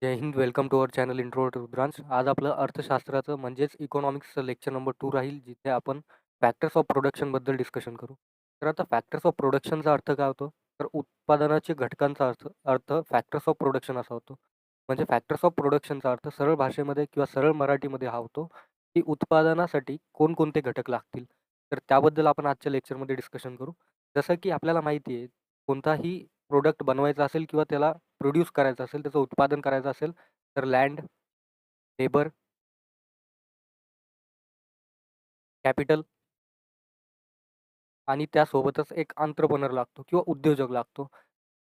Jai Hind. Welcome to our channel introvert Rudransh. आज आपलं अर्थशास्त्राचं म्हणजेच इकॉनॉमिक्सचं लेक्चर नंबर 2 राहील, जिथे आपण फॅक्टर्स ऑफ प्रोडक्शनबद्दल डिस्कशन करू. तर आता फॅक्टर्स ऑफ प्रोडक्शनचा अर्थ काय होतो? तर उत्पादनाचे घटकांचा अर्थ अर्थ फॅक्टर्स ऑफ प्रोडक्शन असा होतो. म्हणजे फॅक्टर्स ऑफ प्रोडक्शनचा अर्थ सरळ भाषेमध्ये किंवा सरळ मराठीमध्ये हा होतो, की उत्पादनासाठी कोणकोणते घटक लागतील. तर त्याबद्दल आपण आजच्या लेक्चरमध्ये डिस्कशन करू. जसं की आपल्याला माहिती आहे, कोणताही प्रोडक्ट बनवायचा असेल किंवा त्याला प्रोड्यूस करायचं असेल, त्याचं उत्पादन करायचं असेल, तर लँड, लेबर, कॅपिटल आणि त्यासोबतच एक एंटरप्रेन्योर लागतो किंवा उद्योजक लागतो.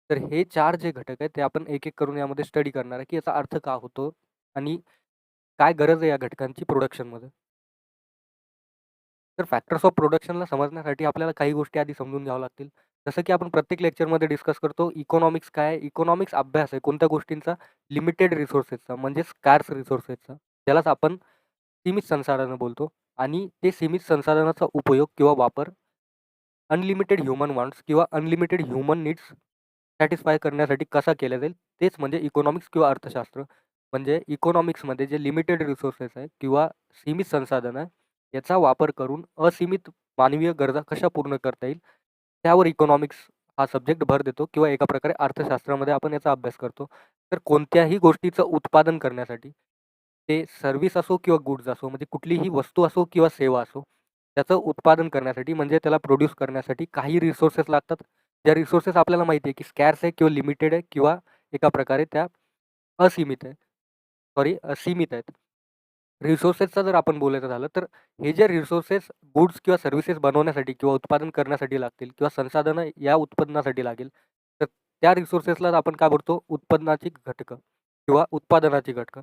तर हे 4 जे घटक आहेत, ते आपण एक-एक करून यामध्ये स्टडी करणार आहे, की याचा अर्थ काय होतो आणि काय गरज आहे या घटकांची प्रोडक्शनमध्ये. तर फॅक्टर्स ऑफ प्रोडक्शनला समजण्यासाठी आपल्याला काही गोष्टी आधी समजून घ्याव्या लागतील. जसं की आपण प्रत्येक लेक्चरमध्ये डिस्कस करतो, इकॉनॉमिक्स काय आहे? इकॉनॉमिक्स अभ्यास आहे कोणत्या गोष्टींचा? लिमिटेड रिसोर्सेसचा म्हणजे स्कार्स रिसोर्सेसचा. त्यालाच आपण सीमित संसाधनं बोलतो आणि ते सीमित संसाधनाचा उपयोग किंवा वापर अनलिमिटेड ह्युमन वॉन्ट्स किंवा अनलिमिटेड ह्युमन नीड्स सॅटिस्फाय करण्यासाठी कसा केला जाईल, तेच म्हणजे इकॉनॉमिक्स किंवा अर्थशास्त्र. म्हणजे इकॉनॉमिक्समध्ये जे लिमिटेड रिसोर्सेस आहे किंवा सीमित संसाधन आहे, याचा वापर करून असीमित मानवीय गरजा कशा पूर्ण करता येईल, त्यावर इकॉनॉमिक्स हा सब्जेक्ट भर देतो किंवा एका प्रकारे अर्थशास्त्रामध्ये आपण याचा अभ्यास करतो. तर कोणत्याही गोष्टीचं उत्पादन करण्यासाठी, ते सर्व्हिस असो किंवा गुड्स असो, म्हणजे कुठलीही वस्तू असो किंवा सेवा असो, त्याचं उत्पादन करण्यासाठी म्हणजे त्याला प्रोड्यूस करण्यासाठी काही रिसोर्सेस लागतात. ज्या रिसोर्सेस आपल्याला माहिती आहे की स्कॅर्स आहे किंवा लिमिटेड आहे किंवा एका प्रकारे त्या असीमित आहे. सीमित आहेत. रिसोर्सेसचा जर आपण बोलायचं झालं, तर हे जे रिसोर्सेस गुड्स किंवा सर्व्हिसेस बनवण्यासाठी किंवा उत्पादन करण्यासाठी लागतील किंवा संसाधनं या उत्पादनासाठी लागेल, तर त्या रिसोर्सेसला आपण काय बोलतो? उत्पन्नाची घटकं किंवा उत्पादनाची घटकं.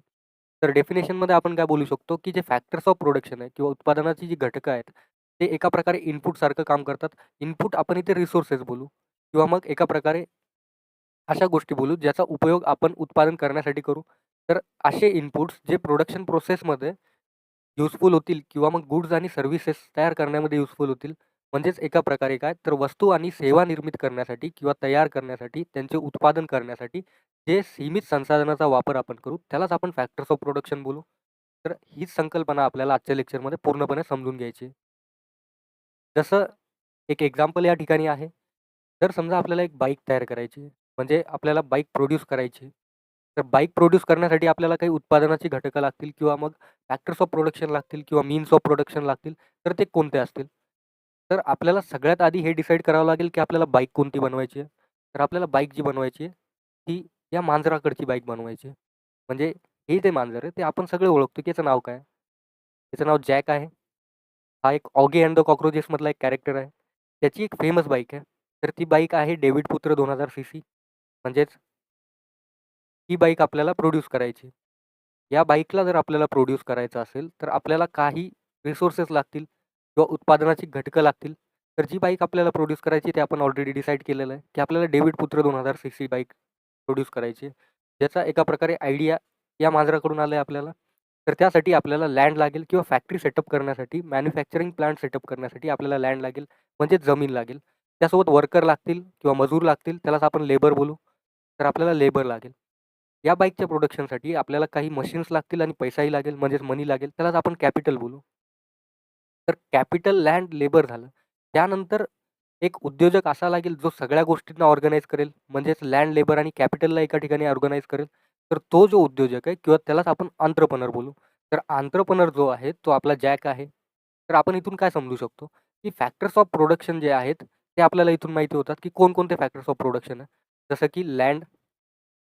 तर डेफिनेशनमध्ये आपण काय बोलू शकतो, की जे फॅक्टर्स ऑफ प्रोडक्शन आहे किंवा उत्पादनाची जी घटकं आहेत, ते एका प्रकारे इनपुटसारखं काम करतात. इनपुट आपण इथे रिसोर्सेस बोलू किंवा मग एका प्रकारे अशा गोष्टी बोलू ज्याचा उपयोग आपण उत्पादन करण्यासाठी करू. तर असे इनपुट्स जे प्रोडक्शन प्रोसेसमध्ये युजफुल होतील किंवा मग गुड्स आणि सर्व्हिसेस तयार करण्यामध्ये युजफुल होतील. म्हणजेच एका प्रकारे काय, तर वस्तू आणि सेवा निर्मित करण्यासाठी किंवा तयार करण्यासाठी, त्यांचे उत्पादन करण्यासाठी जे सीमित संसाधनाचा वापर आपण करू, त्यालाच आपण फॅक्टर्स ऑफ प्रोडक्शन बोलू. तर हीच संकल्पना आपल्याला आजच्या लेक्चरमध्ये पूर्णपणे समजून घ्यायची आहे. जसं एक एक्झाम्पल या ठिकाणी आहे. जर समजा आपल्याला एक बाईक तयार करायची आहे, म्हणजे आपल्याला बाईक प्रोड्यूस करायची आहे. तर बाईक प्रोड्यूस करण्यासाठी आपल्याला काही उत्पादनाची घटकं लागतील किंवा मग फॅक्टर्स ऑफ प्रोडक्शन लागतील किंवा मीन्स ऑफ प्रोडक्शन लागतील. तर ते कोणते असतील? तर आपल्याला सगळ्यात आधी हे डिसाईड करावं लागेल, की आपल्याला बाईक कोणती बनवायची आहे. तर आपल्याला बाईक जी बनवायची आहे, ती या मांजराकडची बाईक बनवायची आहे. म्हणजे हे जे मांजर आहे, ते आपण सगळे ओळखतो, की याचं नाव काय? त्याचं नाव जॅक आहे. हा एक ऑगी अँड द कॉकरोचेसमधला एक कॅरेक्टर आहे. त्याची एक फेमस बाईक आहे. तर ती बाईक आहे डेव्हिड पुत्र 2000 सीसी. म्हणजेच ही बाईक आपल्याला प्रोड्यूस करायची. या बाईकला जर आपल्याला प्रोड्यूस करायचं असेल, तर आपल्याला काही रिसोर्सेस लागतील किंवा उत्पादनाची घटकं लागतील. तर जी बाईक आपल्याला प्रोड्यूस करायची ते आपण ऑलरेडी डिसाईड केलेलं आहे, की आपल्याला डेव्हिड पुत्र 2000 सीसी बाईक प्रोड्यूस करायची आहे. ज्याचा एका प्रकारे आयडिया या मांजराकडून आला आहे आपल्याला. तर त्यासाठी आपल्याला लँड लागेल किंवा फॅक्टरी सेटअप करण्यासाठी, मॅन्युफॅक्चरिंग प्लांट सेटअप करण्यासाठी आपल्याला लँड लागेल, म्हणजेच जमीन लागेल. त्यासोबत वर्कर लागतील किंवा मजूर लागतील, त्यालाच आपण लेबर बोलू. तर आपल्याला लेबर लागेल. या बाईकच्या प्रोडक्शनसाठी आपल्याला काही मशीन्स लागतील आणि पैसाही लागेल, म्हणजेच मनी लागेल. त्यालाच आपण कॅपिटल बोलू. तर कॅपिटल, लँड, लेबर झालं. त्यानंतर एक उद्योजक असा लागेल, जो सगळ्या गोष्टींना ऑर्गनाइज करेल. म्हणजेच लँड, लेबर आणि कॅपिटलला एका ठिकाणी ऑर्गनाइज करेल. तर तो जो उद्योजक आहे किंवा त्यालाच आपण एंटरप्रेन्योर बोलू. तर एंटरप्रेन्योर जो आहे, तो आपला जॅक आहे. तर आपण इथून काय समजू शकतो, की फॅक्टर्स ऑफ प्रोडक्शन जे आहेत, ते आपल्याला इथून माहिती होतात, की कोणकोणते फॅक्टर्स ऑफ प्रोडक्शन आहे. जसं की लँड,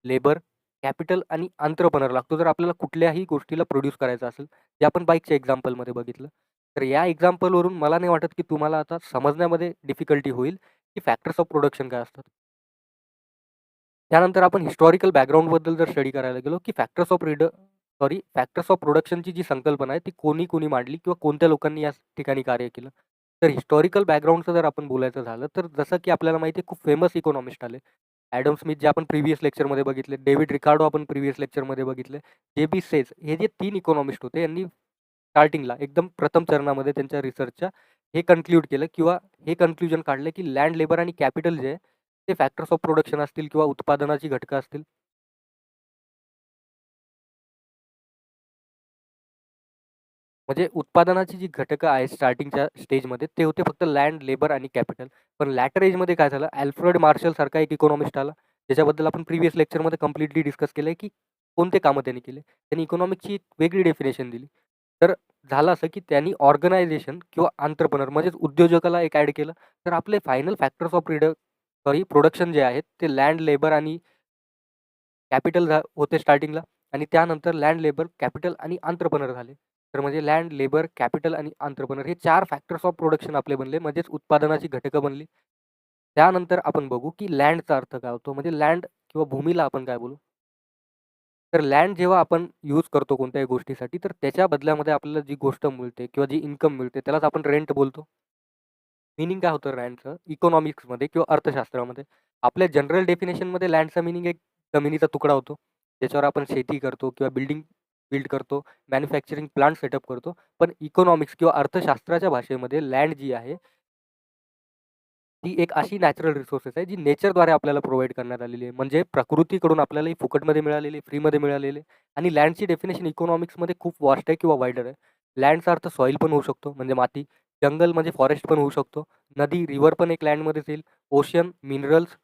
लेबर, कॅपिटल आणि एंटरप्रेन्योर लागतो जर आपल्याला कुठल्याही गोष्टीला प्रोड्यूस करायचं असेल. जे आपण बाईकच्या एक्झाम्पलमध्ये बघितलं. तर या एक्झाम्पलवरून मला नाही वाटत, की तुम्हाला आता समजण्यामध्ये डिफिकल्टी होईल, की फॅक्टर्स ऑफ प्रोडक्शन काय असतात. त्यानंतर आपण हिस्टॉरिकल बॅकग्राऊंडबद्दल जर स्टडी करायला गेलो, की फॅक्टर्स ऑफ प्रोडक्शनची जी संकल्पना आहे, ती कोणी मांडली किंवा कोणत्या लोकांनी या ठिकाणी कार्य केलं. तर हिस्टॉरिकल बॅकग्राऊंडचं जर आपण बोलायचं झालं, तर जसं की आपल्याला माहिती आहे खूप फेमस इकॉनॉमिस्ट आले. ॲडम स्मिथ जे आपण प्रिव्हियस लेक्चरमध्ये बघितले, डेव्हिड रिकार्डो आपण प्रिव्हियस लेक्चरमध्ये बघितले, जे.बी. सेज हे जे 3 इकॉनॉमिस्ट होते, यांनी स्टार्टिंगला एकदम प्रथम चरणामध्ये त्यांच्या रिसर्चच्या हे कन्क्लूड केलं किंवा हे कन्क्लुजन काढलं, की लँड, लेबर आणि कॅपिटल जे आहे, ते फॅक्टर्स ऑफ प्रोडक्शन असतील किंवा उत्पादनाची घटकं असतील. म्हणजे उत्पादनाची जी घटकं आहेत स्टार्टिंगच्या स्टेजमध्ये ते होते फक्त लँड, लेबर आणि कॅपिटल. पण लॅटर एजमध्ये काय झालं, अल्फ्रेड मार्शल सारखा एक इकॉनॉमिस्ट आला, ज्याच्याबद्दल आपण प्रिव्हियस लेक्चरमध्ये कंप्लीटली डिस्कस केलंय, की कोणते कामं त्यांनी केले. त्यांनी इकॉनॉमिक्सची एक वेगळी डेफिनेशन दिली. तर झालं असं, की त्यांनी ऑर्गनायझेशन किंवा एंटरप्रेन्योर म्हणजेच उद्योजकाला एक ॲड केलं. तर आपले फायनल फॅक्टर्स ऑफ प्रोडक्शन जे आहेत ते लँड, लेबर आणि कॅपिटल होते स्टार्टिंगला आणि त्यानंतर लँड, लेबर, कॅपिटल आणि एंटरप्रेन्योर झाले. तर म्हणजे लँड, लेबर, कॅपिटल आणि एंटरप्रेन्योर हे 4 फॅक्टर्स ऑफ प्रोडक्शन आपले बनले. म्हणजेच उत्पादनाची घटकं बनली. त्यानंतर आपण बघू, की लँडचा अर्थ काय होतो? म्हणजे लँड किंवा भूमीला आपण काय बोलू? तर लँड जेव्हा आपण यूज करतो कोणत्याही गोष्टीसाठी, तर त्याच्या बदल्यामध्ये आपल्याला जी गोष्ट मिळते किंवा जी इन्कम मिळते त्यालाच आपण रेंट बोलतो. मीनिंग काय होतं लँडचं इकॉनॉमिक्समध्ये किंवा अर्थशास्त्रामध्ये? आपल्या जनरल डेफिनेशनमध्ये लँडचा मीनिंग एक जमिनीचा तुकडा होतो. ज्याच्यावर आपण शेती करतो किंवा बिल्डिंग बिल्ड करतो, मॅन्युफॅक्चरिंग प्लांट सेटअप करतो. पण इकॉनॉमिक्स किंवा अर्थशास्त्राच्या भाषेमध्ये लँड जी आहे, ती एक अशी नॅचरल रिसोर्सेस आहे, जी नेचरद्वारे आपल्याला प्रोव्हाईड करण्यात आलेली आहे. म्हणजे प्रकृतीकडून आपल्याला ही फुकटमध्ये मिळालेली, फ्रीमध्ये मिळालेली आहे. आणि लँडची डेफिनेशन इकॉनॉमिक्समध्ये खूप वास्ट आहे किंवा वाईडर आहे. लँडचा अर्थ सॉईल पण होऊ शकतो, म्हणजे माती. जंगल म्हणजे फॉरेस्ट पण होऊ शकतो. नदी, रिव्हर पण एक लँडमध्येच येईल. ओशन, मिनरल्स,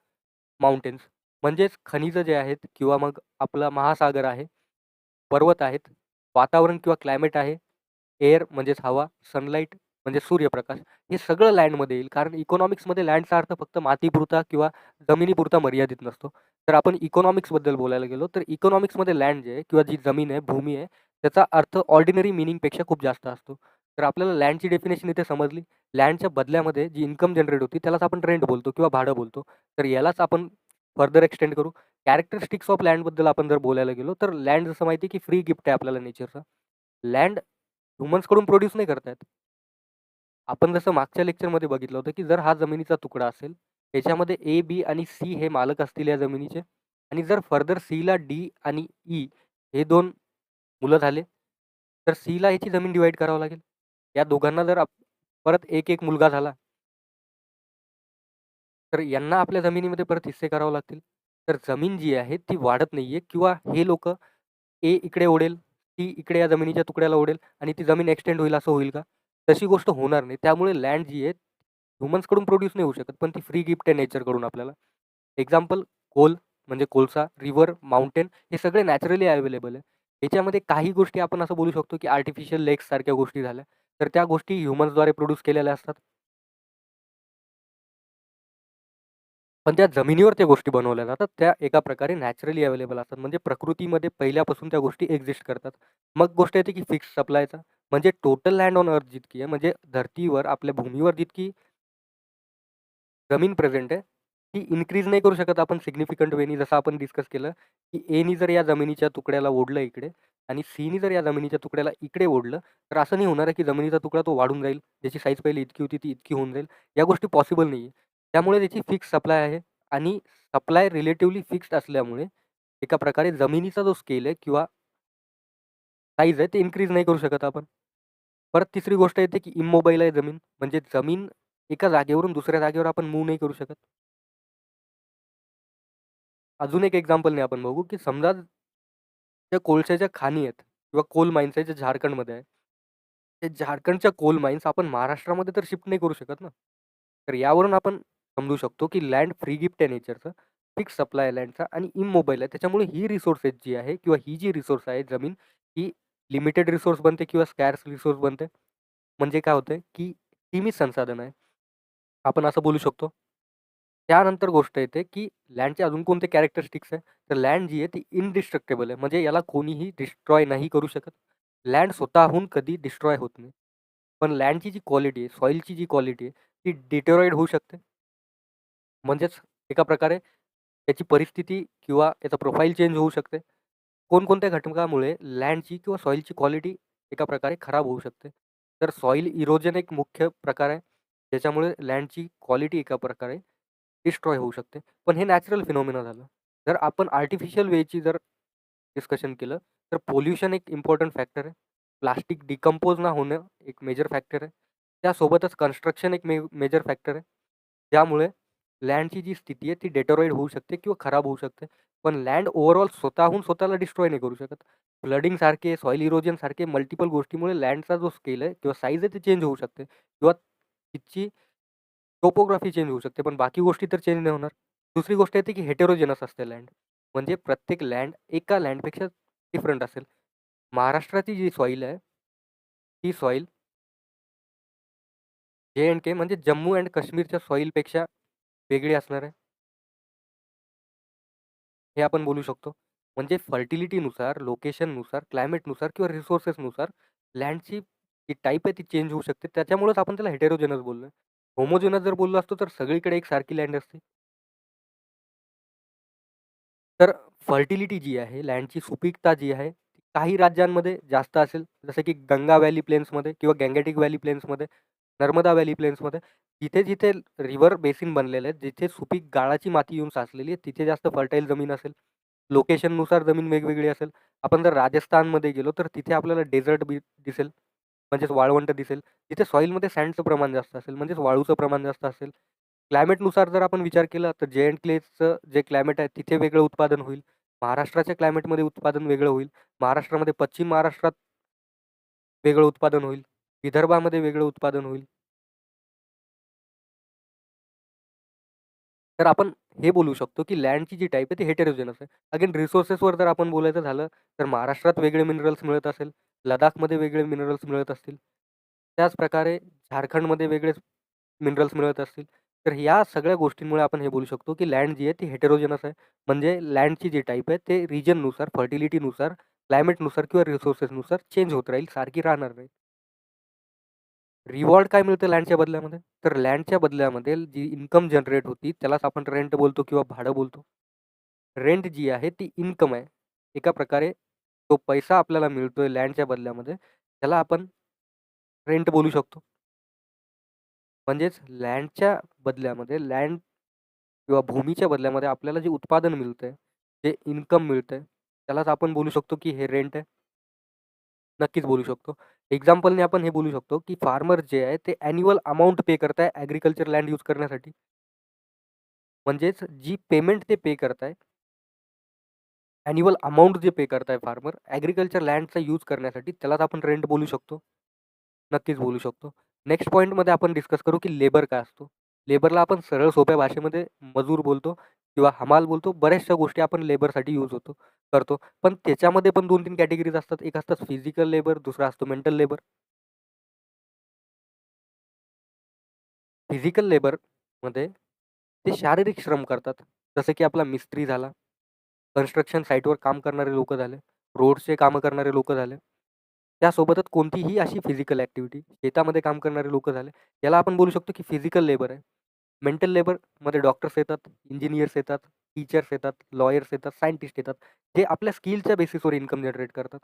माउंटेन्स म्हणजेच खनिजं जे आहेत किंवा मग आपला महासागर आहे, पर्वत आहेत, वातावरण किंवा क्लायमेट आहे, एअर म्हणजेच हवा, सनलाईट म्हणजे सूर्यप्रकाश, हे सगळं लँडमध्ये येईल. कारण इकॉनॉमिक्समध्ये लँडचा अर्थ फक्त मातीपुरता किंवा जमिनीपुरता मर्यादित नसतो. तर आपण इकॉनॉमिक्सबद्दल बोलायला गेलो, तर इकॉनॉमिक्समध्ये लँड जे आहे किंवा जी जमीन आहे, भूमी आहे, त्याचा अर्थ ऑर्डिनरी मीनिंगपेक्षा खूप जास्त असतो. तर आपल्याला लँडची डेफिनेशन इथे समजली. लँडच्या बदल्यामध्ये जी इन्कम जनरेट होती, त्यालाच आपण रेंट बोलतो किंवा भाडं बोलतो. तर यालाच आपण फर्दर एक्सटेंड करू. कॅरेक्टरिस्टिक्स ऑफ लँडबद्दल आपण जर बोलायला गेलो, तर लँड जसं माहिती आहे, की फ्री गिफ्ट आहे आपल्याला नेचरचा. लँड ह्युमन्सकडून प्रोड्यूस नाही करता येत. आपण जसं मागच्या लेक्चरमध्ये बघितलं होतं, की जर हा जमिनीचा तुकडा असेल, त्याच्यामध्ये ए, बी आणि सी हे मालक असतील या जमिनीचे आणि जर फर्दर सीला डी आणि ई हे 2 मुलं झाले, तर सीला ह्याची जमीन डिव्हाईड करावं लागेल. या दोघांना जर परत एक मुलगा झाला, तर यांना आपल्या जमिनीमध्ये परत हिस्से करावे लागतील. तर जमीन जी आहे ती वाढत नाहीये किंवा हे लोकं ए इकडे ओढेल, ती इकडे या जमिनीच्या तुकड्याला ओढेल आणि ती जमीन एक्सटेंड होईल असं होईल का? तशी गोष्ट होणार नाही. त्यामुळे लँड जी आहे ह्युमन्सकडून प्रोड्यूस नाही होऊ शकत, पण ती फ्री गिफ्ट आहे नेचरकडून आपल्याला. एक्झाम्पल कोल म्हणजे कोळसा, रिव्हर, माउंटेन हे सगळे नॅचरली अवेलेबल आहे. याच्यामध्ये काही गोष्टी आपण असं बोलू शकतो, की आर्टिफिशियल लेक्स सारख्या गोष्टी झाल्या. तर त्या गोष्टी ह्युमन्सद्वारे प्रोड्यूस केलेल्या असतात. पण त्या जमिनीवर त्या गोष्टी बनवल्या जातात. त्या एका प्रकारे नॅचरली अवेलेबल असतात. म्हणजे प्रकृतीमध्ये पहिल्यापासून त्या गोष्टी एक्झिस्ट करतात. मग गोष्ट येते की फिक्स सप्लायचा. म्हणजे टोटल लँड ऑन अर्थ जितकी आहे, म्हणजे धरतीवर आपल्या भूमीवर जितकी जमीन प्रेझेंट आहे, ती इन्क्रीज नाही करू शकत आपण सिग्निफिकंट वेनी. जसं आपण डिस्कस केलं, की एनी जर या जमिनीच्या तुकड्याला ओढलं इकडे आणि सीनी जर या जमिनीच्या तुकड्याला इकडे ओढलं, तर असं नाही होणार आहे की जमिनीचा तुकडा तो वाढून जाईल. ज्याची साईज पहिली इतकी होती ती इतकी होऊन जाईल. या गोष्टी पॉसिबल नाही आहे. त्यामुळे त्याची फिक्स सप्लाय आहे आणि सप्लाय रिलेटिव्हली फिक्स्ड असल्यामुळे एका प्रकारे जमिनीचा जो स्केल आहे किंवा साईज आहे ते इन्क्रीज नाही करू शकत आपण. परत तिसरी गोष्ट येते की इम्मोबाईल आहे जमीन. म्हणजे जमीन एका जागेवरून दुसऱ्या जागेवर आपण मूव्ह नाही करू शकत. अजून एक एक्झाम्पलने आपण बघू, की समजा त्या कोळशाच्या खाणी आहेत किंवा कोल माईन्स आहेत जे झारखंडमध्ये आहे. ते झारखंडच्या कोल माईन्स आपण महाराष्ट्रामध्ये तर शिफ्ट नाही करू शकत ना. तर यावरून आपण समजू शकतो, की लँड फ्री गिफ्ट आहे नेचरचं, फिक्स सप्लाय आहे लँडचा आणि इमोबाईल आहे. त्याच्यामुळे ही रिसोर्सेस जी आहे किंवा ही जी रिसोर्स आहे जमीन, ही लिमिटेड रिसोर्स बनते किंवा स्कॅर्स रिसोर्स बनते. म्हणजे काय होतंय, की सीमित संसाधन आहे. आपण असं बोलू शकतो. त्यानंतर गोष्ट येते, की लँडचे अजून कोणते कॅरेक्टरिस्टिक्स आहे? तर लँड जी आहे ती इनडिस्ट्रक्टेबल आहे. म्हणजे याला कोणीही डिस्ट्रॉय नाही करू शकत. लँड स्वतःहून कधी डिस्ट्रॉय होत नाही. पण लँडची जी क्वालिटी आहे, सॉईलची जी क्वालिटी आहे, ती डिटेरिओरेट होऊ शकते. म्हणजेच एका प्रकारे त्याची परिस्थिती किंवा याचा प्रोफाईल चेंज होऊ शकते. कोणकोणत्या घटकामुळे लँडची किंवा सॉईलची क्वालिटी एका प्रकारे खराब होऊ शकते. तर सॉईल इरोजन एक मुख्य प्रकार आहे. ज्याच्यामुळे लँडची क्वालिटी एका प्रकारे डिस्ट्रॉय होऊ शकते. पण हे नॅचरल फिनॉमिना झालं. जर आपण आर्टिफिशियल वेची जर डिस्कशन केलं, तर पोल्युशन एक इम्पोर्टंट फॅक्टर आहे. प्लास्टिक डिकंपोज न होणं एक मेजर फॅक्टर आहे. त्यासोबतच कन्स्ट्रक्शन एक मेजर फॅक्टर आहे. ज्यामुळे लँडची जी स्थिती आहे ती डेटोराईड होऊ शकते किंवा खराब होऊ शकते. पण लँड ओव्हरऑल स्वतःहून स्वतःला डिस्ट्रॉय नाही करू शकत. फ्लडिंगसारखे, सॉइल इरोजनसारखे मल्टिपल गोष्टीमुळे लँडचा जो स्केल आहे किंवा साईज आहे ते चेंज होऊ शकते किंवा तिची टोपोग्राफी चेंज होऊ शकते. पण बाकी गोष्टी तर चेंज नाही होणार. दुसरी गोष्ट येते की हेटेरोजेनस असते लँड. म्हणजे प्रत्येक लँड एका लँडपेक्षा डिफरंट असेल. महाराष्ट्राची जी सॉईल आहे, ती सॉईल जे-एंड-के म्हणजे जम्मू अँड काश्मीरच्या सॉईलपेक्षा वेगळी असणार आहे. हे आपण बोलू शकतो. म्हणजे फर्टिलिटीनुसार, लोकेशननुसार, क्लायमेटनुसार किंवा रिसोर्सेसनुसार लँडची जी टाइप आहे ती चेंज होऊ शकते. त्याच्यामुळेच आपण त्याला हेटेरोजेनस बोललोय. होमोजेनस जर बोललो असतो तर सगळीकडे एकसारखी लँड असते. तर फर्टिलिटी जी आहे, लँडची सुपीकता जी आहे, ती काही राज्यांमध्ये जास्त असेल. जसं की गंगा व्हॅली प्लेन्समध्ये किंवा गँगेटिक व्हॅली प्लेन्समध्ये, नर्मदा व्हॅली प्लेन्समध्ये. जिथे-जिथे रिव्हर बेसिन बनलेले आहेत, जिथे सुपीक गाळाची माती येऊन साचलेली आहे, तिथे जास्त फर्टाईल जमीन असेल. लोकेशननुसार जमीन वेगवेगळी असेल. आपण जर राजस्थानमध्ये गेलो, तर तिथे आपल्याला डेझर्ट दिसेल, म्हणजेच वाळवंट दिसेल. तिथे सॉईलमध्ये सँडचं प्रमाण जास्त असेल, म्हणजेच वाळूचं प्रमाण जास्त असेल. क्लायमेटनुसार जर आपण विचार केला, तर जे-एंड-केचं जे क्लायमेट आहे, तिथे वेगळं उत्पादन होईल. महाराष्ट्राच्या क्लायमेटमध्ये उत्पादन वेगळं होईल. महाराष्ट्रामध्ये पश्चिम महाराष्ट्रात वेगळं उत्पादन होईल. विदर्भामध्ये वेगळं उत्पादन होईल. तर आपण हे बोलू शकतो, की लँडची जी टाइप आहे ती हेटेरोजेनस आहे. अगेन रिसोर्सेसवर जर आपण बोलायचं झालं, तर महाराष्ट्रात वेगळे मिनरल्स मिळत असेल, लडाखमध्ये वेगळे मिनरल्स मिळत असतील. त्याचप्रकारे झारखंडमध्ये वेगळेच मिनरल्स मिळत असतील. तर या सगळ्या गोष्टींमुळे आपण हे बोलू शकतो, की लँड जी आहे ती हेटेरोजेनस आहे. म्हणजे लँडची जी टाइप आहे ते रिजननुसार, फर्टिलिटीनुसार, क्लायमेटनुसार किंवा रिसोर्सेसनुसार चेंज होत राहील, सारखी राहणार नाही. रिवॉर्ड काय मिळतं लँडच्या बदल्यामध्ये? तर लँडच्या बदल्यामध्ये जी इन्कम जनरेट होती त्यालाच आपण रेंट बोलतो किंवा भाडं बोलतो. रेंट जी आहे ती इन्कम आहे. एका प्रकारे तो पैसा आपल्याला मिळतोय लँडच्या बदल्यामध्ये, त्याला आपण रेंट बोलू शकतो. म्हणजेच लँडच्या बदल्यामध्ये लँड किंवा भूमीच्या बदल्यामध्ये आपल्याला जे उत्पादन मिळतंय, जे इन्कम मिळतंय, त्यालाच आपण बोलू शकतो की हे रेंट आहे. नक्कीच बोलू शकतो. एक्झाम्पलने आपण हे बोलू शकतो, की फार्मर जे आहे ते ॲन्युअल अमाउंट पे करताय ॲग्रीकल्चर लँड यूज करण्यासाठी. म्हणजेच जी पेमेंट ते पे करताय, ॲन्युअल अमाउंट जे पे करताय फार्मर ॲग्रीकल्चर लँडचा यूज करण्यासाठी, त्यालाच आपण रेंट बोलू शकतो. नक्कीच बोलू शकतो. नेक्स्ट पॉइंटमध्ये आपण डिस्कस करू, की लेबर काय असतो? लेबरला आपण सरळ सोप्या भाषेमध्ये मजूर बोलतो किंवा हमाल बोलतो. बऱ्याचशा गोष्टी आपण लेबरसाठी यूज करतो. पण त्याच्यामध्ये पण 2-3 कॅटेगरीज असतात. एक असतात फिजिकल लेबर, दुसरा असतो मेंटल लेबर. फिजिकल लेबरमध्ये ते शारीरिक श्रम करतात. जसं की आपला मिस्त्री झाला, कन्स्ट्रक्शन साईटवर काम करणारे लोकं झाले, रोड्सचे कामं करणारे लोकं झाले. त्यासोबतच कोणतीही अशी फिजिकल ॲक्टिव्हिटी, शेतामध्ये काम करणारे लोकं झाले, याला आपण बोलू शकतो की फिजिकल लेबर आहे. मेंटल लेबरमध्ये डॉक्टर्स येतात, इंजिनिअर्स येतात, टीचर्स येतात, लॉयर्स येतात, सायंटिस्ट येतात, जे आपल्या स्किलच्या बेसिसवर इन्कम जनरेट करतात.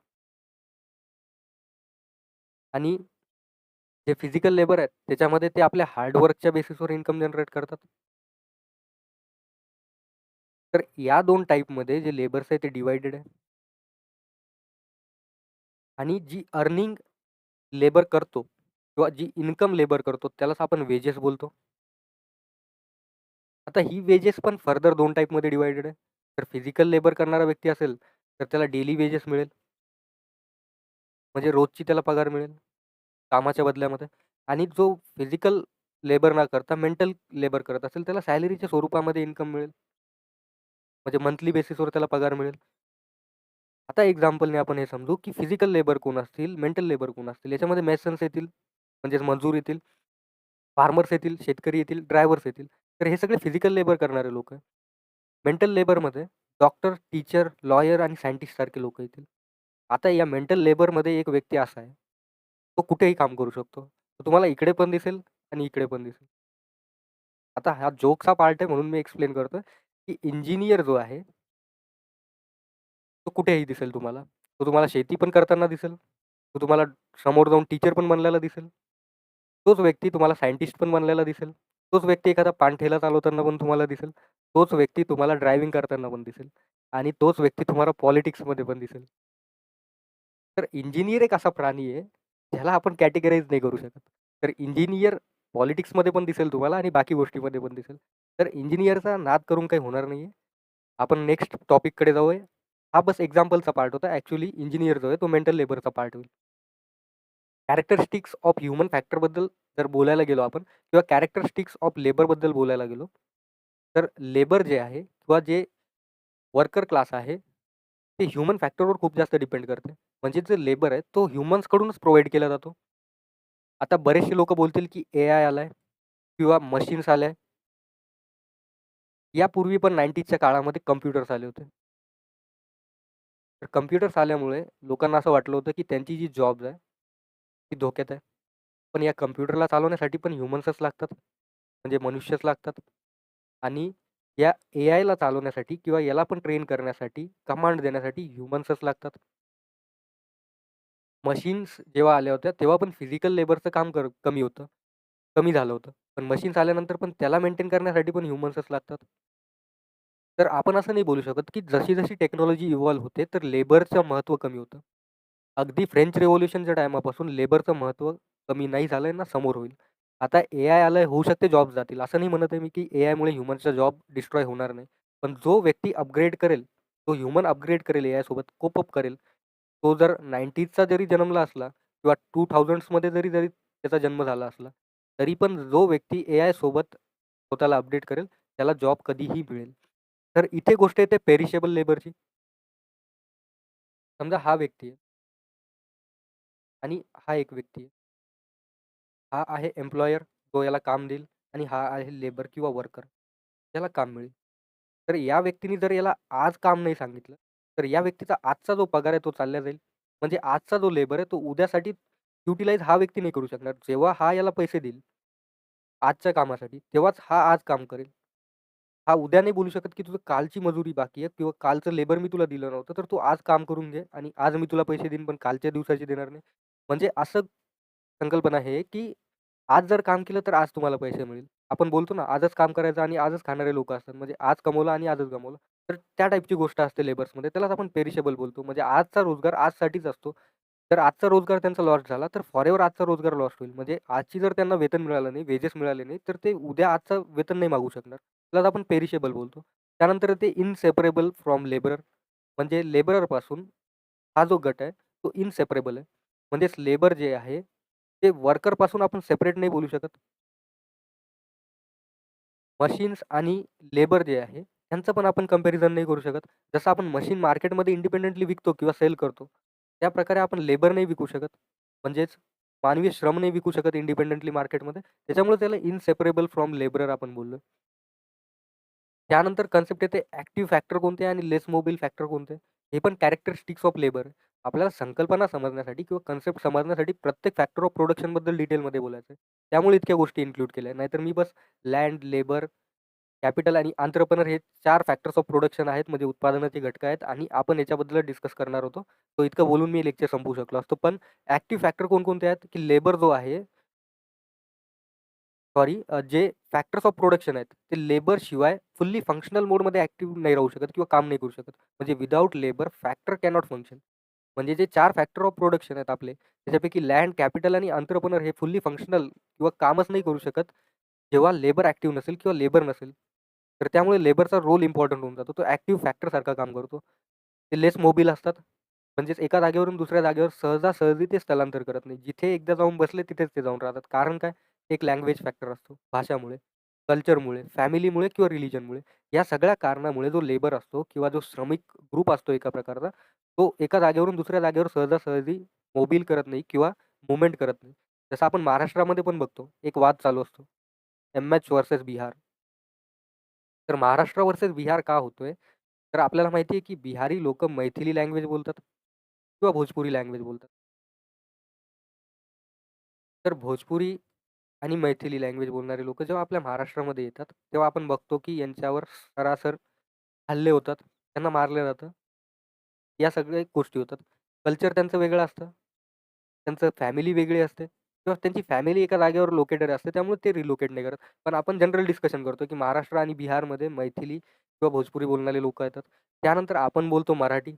आणि जे फिजिकल लेबर आहेत, त्याच्यामध्ये ते आपल्या हार्डवर्कच्या बेसिसवर इन्कम जनरेट करतात. तर या 2 टाइपमध्ये जे लेबर्स आहे ते डिव्हायडेड आहे. आणि जी अर्निंग लेबर करतो किंवा जी इन्कम लेबर करतो त्यालाच आपण वेजेस बोलतो. आता ही वेजेस पण फर्दर 2 टाइपमध्ये डिव्हायडेड आहे. तर फिजिकल लेबर करणारा व्यक्ती असेल, तर त्याला डेली वेजेस मिळेल. म्हणजे रोजची त्याला पगार मिळेल, कामाच्या बदल्यामध्ये. आणि जो फिजिकल लेबर न करता मेंटल लेबर करत असेल, त्याला सॅलरीच्या स्वरूपामध्ये इन्कम मिळेल. म्हणजे मंथली बेसिसवर त्याला पगार मिळेल. आता एक्झाम्पलने आपण हे समजू, की फिजिकल लेबर कोण असतील, मेंटल लेबर कोण असतील. याच्यामध्ये मेसन्स येतील, म्हणजेच मजूर येतील, फार्मर्स येतील, शेतकरी येतील, ड्रायव्हर्स येतील. तर हे सगळे फिजिकल लेबर करणारे लोकं आहेत. मेंटल लेबरमध्ये डॉक्टर, टीचर, लॉयर आणि सायंटिस्ट सारखे लोकं येतील. आता या मेंटल लेबरमध्ये एक व्यक्ती असा आहे, तो कुठेही काम करू शकतो. तो तुम्हाला इकडे पण दिसेल आणि इकडे पण दिसेल. आता हा जोकचा पार्ट आहे म्हणून मी एक्सप्लेन करतोय, की इंजिनिअर जो आहे, तो कुठेही दिसेल तुम्हाला. तो तुम्हाला शेती पण करताना दिसेल. तो तुम्हाला समोर जाऊन टीचर पण बनलेला दिसेल. तोच व्यक्ती तुम्हाला सायंटिस्ट पण बनलेला दिसेल. तोच व्यक्ती एखादा पानठेला चालवताना पण तुम्हाला दिसेल. तोच व्यक्ती तुम्हाला ड्रायव्हिंग करताना पण दिसेल आणि तोच व्यक्ती तुम्हाला पॉलिटिक्समध्ये पण दिसेल. तर इंजिनिअर एक असा प्राणी आहे, ज्याला आपण कॅटेगराईज नाही करू शकत. तर इंजिनिअर पॉलिटिक्समध्ये पण दिसेल तुम्हाला आणि बाकी गोष्टींमध्ये पण दिसेल. तर इंजिनिअरचा नाद करून काही होणार नाहीये. आपण नेक्स्ट टॉपिककडे जाऊया. हा बस एक्झाम्पलचा पार्ट होता. ॲक्चुअली इंजिनिअर जो आहे तो मेंटल लेबरचा पार्ट होईल. कॅरेक्टरिस्टिक्स ऑफ ह्युमन फॅक्टरबद्दल जर बोलायला गेलो आपण किंवा कॅरेक्टरिस्टिक्स ऑफ लेबरबद्दल बोलायला गेलो, तर लेबर जे आहे किंवा जे वर्कर क्लास आहे, ते ह्युमन फॅक्टरवर खूप जास्त डिपेंड करते. म्हणजे जे लेबर आहे तो ह्युमन्सकडूनच प्रोव्हाईड केला जातो. आता बरेचसे लोकं बोलतील की एआय आलाय किंवा मशीन्स आल्या. यापूर्वी पण 90च्या काळामध्ये कॉम्प्युटर्स आले होते. तर कॉम्प्युटर्स आल्यामुळे लोकांना असं वाटलं होतं की त्यांची जी जॉब्स आहे, ती धोक्यात आहे. पण या कॉम्प्युटरला चालवण्यासाठी पण ह्युमन्सच लागतात. म्हणजे मनुष्यच लागतात. आणि या एआयला चालवण्यासाठी किंवा याला पण ट्रेन करण्यासाठी, कमांड देण्यासाठी ह्युमन्सच लागतात. मशीन्स जेव्हा आल्या होत्या, तेव्हा पण फिजिकल लेबरचं काम कमी होतं. कमी झालं होतं. पण मशीन्स आल्यानंतर पण त्याला मेंटेन करण्यासाठी पण ह्युमन्सच लागतात. तर आपण असं नाही बोलू शकत, की जशी-जशी टेक्नॉलॉजी इव्हॉल्व होते, तर लेबरचं महत्त्व कमी होतं. अगदी फ्रेंच रिव्होल्यूशनच्या टाईमापासून लेबरचं महत्त्व कमी नाही झालंय ना समोर होईल. आता एआय आलंय, होऊ शकते जॉब जातील. असं नाही म्हणत आहे मी, की एआयमुळे ह्युमन्सचा जॉब डिस्ट्रॉय होणार नाही. पण जो व्यक्ती अपग्रेड करेल, तो ह्युमन अपग्रेड करेल एआयसोबत कोप अप करेल. तो जर 90चा जरी जन्मला असला किंवा 2000मध्ये जरी जरी त्याचा जन्म झाला असला, तरी पण जो व्यक्ती एआयसोबत स्वतःला अपडेट करेल, त्याला जॉब कधीही मिळेल. तर इथे गोष्ट येते पेरिशेबल लेबरची. समजा हा व्यक्ती आहे आणि हा एक व्यक्ती आहे. हा आहे एम्प्लॉयर जो याला काम देईल आणि हा आहे लेबर किंवा वर्कर ज्याला काम मिळेल. तर या व्यक्तीने जर याला आज काम नाही सांगितलं, तर या व्यक्तीचा आजचा जो पगार आहे तो चालला जाईल. म्हणजे आजचा जो लेबर आहे तो उद्यासाठी युटिलाइज हा व्यक्ती नाही करू शकणार. जेव्हा हा याला पैसे देईल आजच्या कामासाठी, तेव्हाच हा आज काम करेल. हा उद्या नाही बोलू शकत, की तुझं कालची मजुरी बाकी आहे किंवा कालचं लेबर मी तुला दिलं नव्हतं, तर तू आज काम करून घे आणि आज मी तुला पैसे देईन, पण कालच्या दिवसाचे देणार नाही. म्हणजे असं संकल्पना आहे, की आज जर काम केलं तर आज तुम्हाला पैसे मिळेल. आपण बोलतो ना, आजच काम करायचं आणि आजच खाणारे लोकं असतात. म्हणजे आज कमवलं आणि आजच गमावलं. तर त्या टाईपची गोष्ट असते लेबर्समध्ये. त्यालाच आपण पेरिशेबल बोलतो. म्हणजे आजचा रोजगार आजसाठीच असतो. जर आजचा रोजगार त्यांचा लॉस झाला, तर फॉरएव्हर आजचा रोजगार लॉस होईल. म्हणजे आजची जर त्यांना वेतन मिळालं नाही, वेजेस मिळाले नाही, तर ते उद्या आजचं वेतन नाही मागू शकणार. त्यालाच आपण पेरिशेबल बोलतो. त्यानंतर ते इनसेपरेबल फ्रॉम लेबरर म्हणजे लेबररपासून हा जो गट आहे, तो इनसेपरेबल आहे. म्हणजेच लेबर जे आहे, ते वर्करपासून आपण सेपरेट नाही बोलू शकत. मशीन्स आणि लेबर जे आहे, त्यांचं पण आपण कंपॅरिझन नाही करू शकत. जसं आपण मशीन मार्केटमध्ये इंडिपेंडेंटली विकतो किंवा सेल करतो, त्याप्रकारे आपण लेबर नाही विकू शकत. म्हणजेच मानवी श्रम नाही विकू शकत इंडिपेंडेंटली मार्केटमध्ये. त्याच्यामुळे त्याला इनसेपरेबल फ्रॉम लेबरर आपण बोललो. त्यानंतर कन्सेप्ट येते ॲक्टिव्ह फॅक्टर कोणते आणि लेस मोबाईल फॅक्टर कोणते? हे पण कॅरेक्टरिस्टिक्स ऑफ लेबर. आपल्याला संकल्पना समजण्यासाठी किंवा कन्सेप्ट समजण्यासाठी प्रत्येक फॅक्टर ऑफ प्रोडक्शनबद्दल डिटेलमध्ये बोलायचं आहे. त्यामुळे इतक्या गोष्टी इन्क्लूड केल्या. नाहीतर मी बस लँड, लेबर, कॅपिटल आणि एंटरप्रेन्योर हे 4 फॅक्टर्स ऑफ प्रोडक्शन आहेत, म्हणजे उत्पादनाचे घटक आहेत आणि आपण याच्याबद्दल डिस्कस करणार होतो. तो इतकं बोलून मी लेक्चर संपवू शकलो असतो. पण ॲक्टिव्ह फॅक्टर कोणकोणते आहेत, की लेबर जो आहे जे फॅक्टर्स ऑफ प्रोडक्शन आहेत, ते लेबरशिवाय फुल्ली फंक्शनल मोडमध्ये ॲक्टिव्ह नाही राहू शकत किंवा काम नाही करू शकत. म्हणजे without labour factor cannot function. म्हणजे जे 4 फॅक्टर ऑफ प्रोडक्शन आहेत आपले, त्याच्यापैकी लँड, कॅपिटल आणि एंटरप्रेन्योर हे फुल्ली फंक्शनल किंवा कामच नाही करू शकत, जेव्हा लेबर ॲक्टिव्ह नसेल किंवा लेबर नसेल. तर त्यामुळे लेबरचा रोल इम्पॉर्टंट होऊन जातो. तो ॲक्टिव्ह फॅक्टरसारखा काम करतो. ते लेस मोबाईल असतात. म्हणजेच एका जागेवरून दुसऱ्या जागेवर सहजासहजी ते स्थलांतर करत नाही. जिथे एकदा जाऊन बसले तिथेच ते जाऊन राहतात. कारण काय? एक लँग्वेज फॅक्टर असतो. भाषामुळे, कल्चरमुळे, फॅमिलीमुळे किंवा रिलिजनमुळे. या सगळ्या कारणामुळे जो लेबर असतो किंवा जो श्रमिक ग्रुप असतो एका प्रकारचा, तो एका जागेवरून दुसऱ्या जागेवर सहजासहजी मोबिल करत नाही किंवा मूव्हमेंट करत नाही. जसं आपण महाराष्ट्रामध्ये पण बघतो, एक वाद चालू असतो. MH versus Bihar. तर महाराष्ट्र व्हर्सेस बिहार का होतोय? तर आपल्याला माहिती आहे की बिहारी लोकं मैथिली लँग्वेज बोलतात किंवा भोजपुरी लँग्वेज बोलतात. तर भोजपुरी आणि मैथिली लँग्वेज बोलणारे लोकं जेव्हा आपल्या महाराष्ट्रामध्ये येतात, तेव्हा आपण बघतो की यांच्यावर सरासर हल्ले होतात. त्यांना मारलं जातं. या सगळ्या गोष्टी होतात. कल्चर त्यांचं वेगळं असतं. त्यांचं फॅमिली वेगळी असते किंवा त्यांची फॅमिली एका जागेवर लोकेटेड असते. त्यामुळे ते रिलोकेट नाही करत. पण आपण जनरल डिस्कशन करतो की महाराष्ट्र आणि बिहारमध्ये मैथिली किंवा भोजपुरी बोलणारे लोकं येतात. त्यानंतर आपण बोलतो मराठी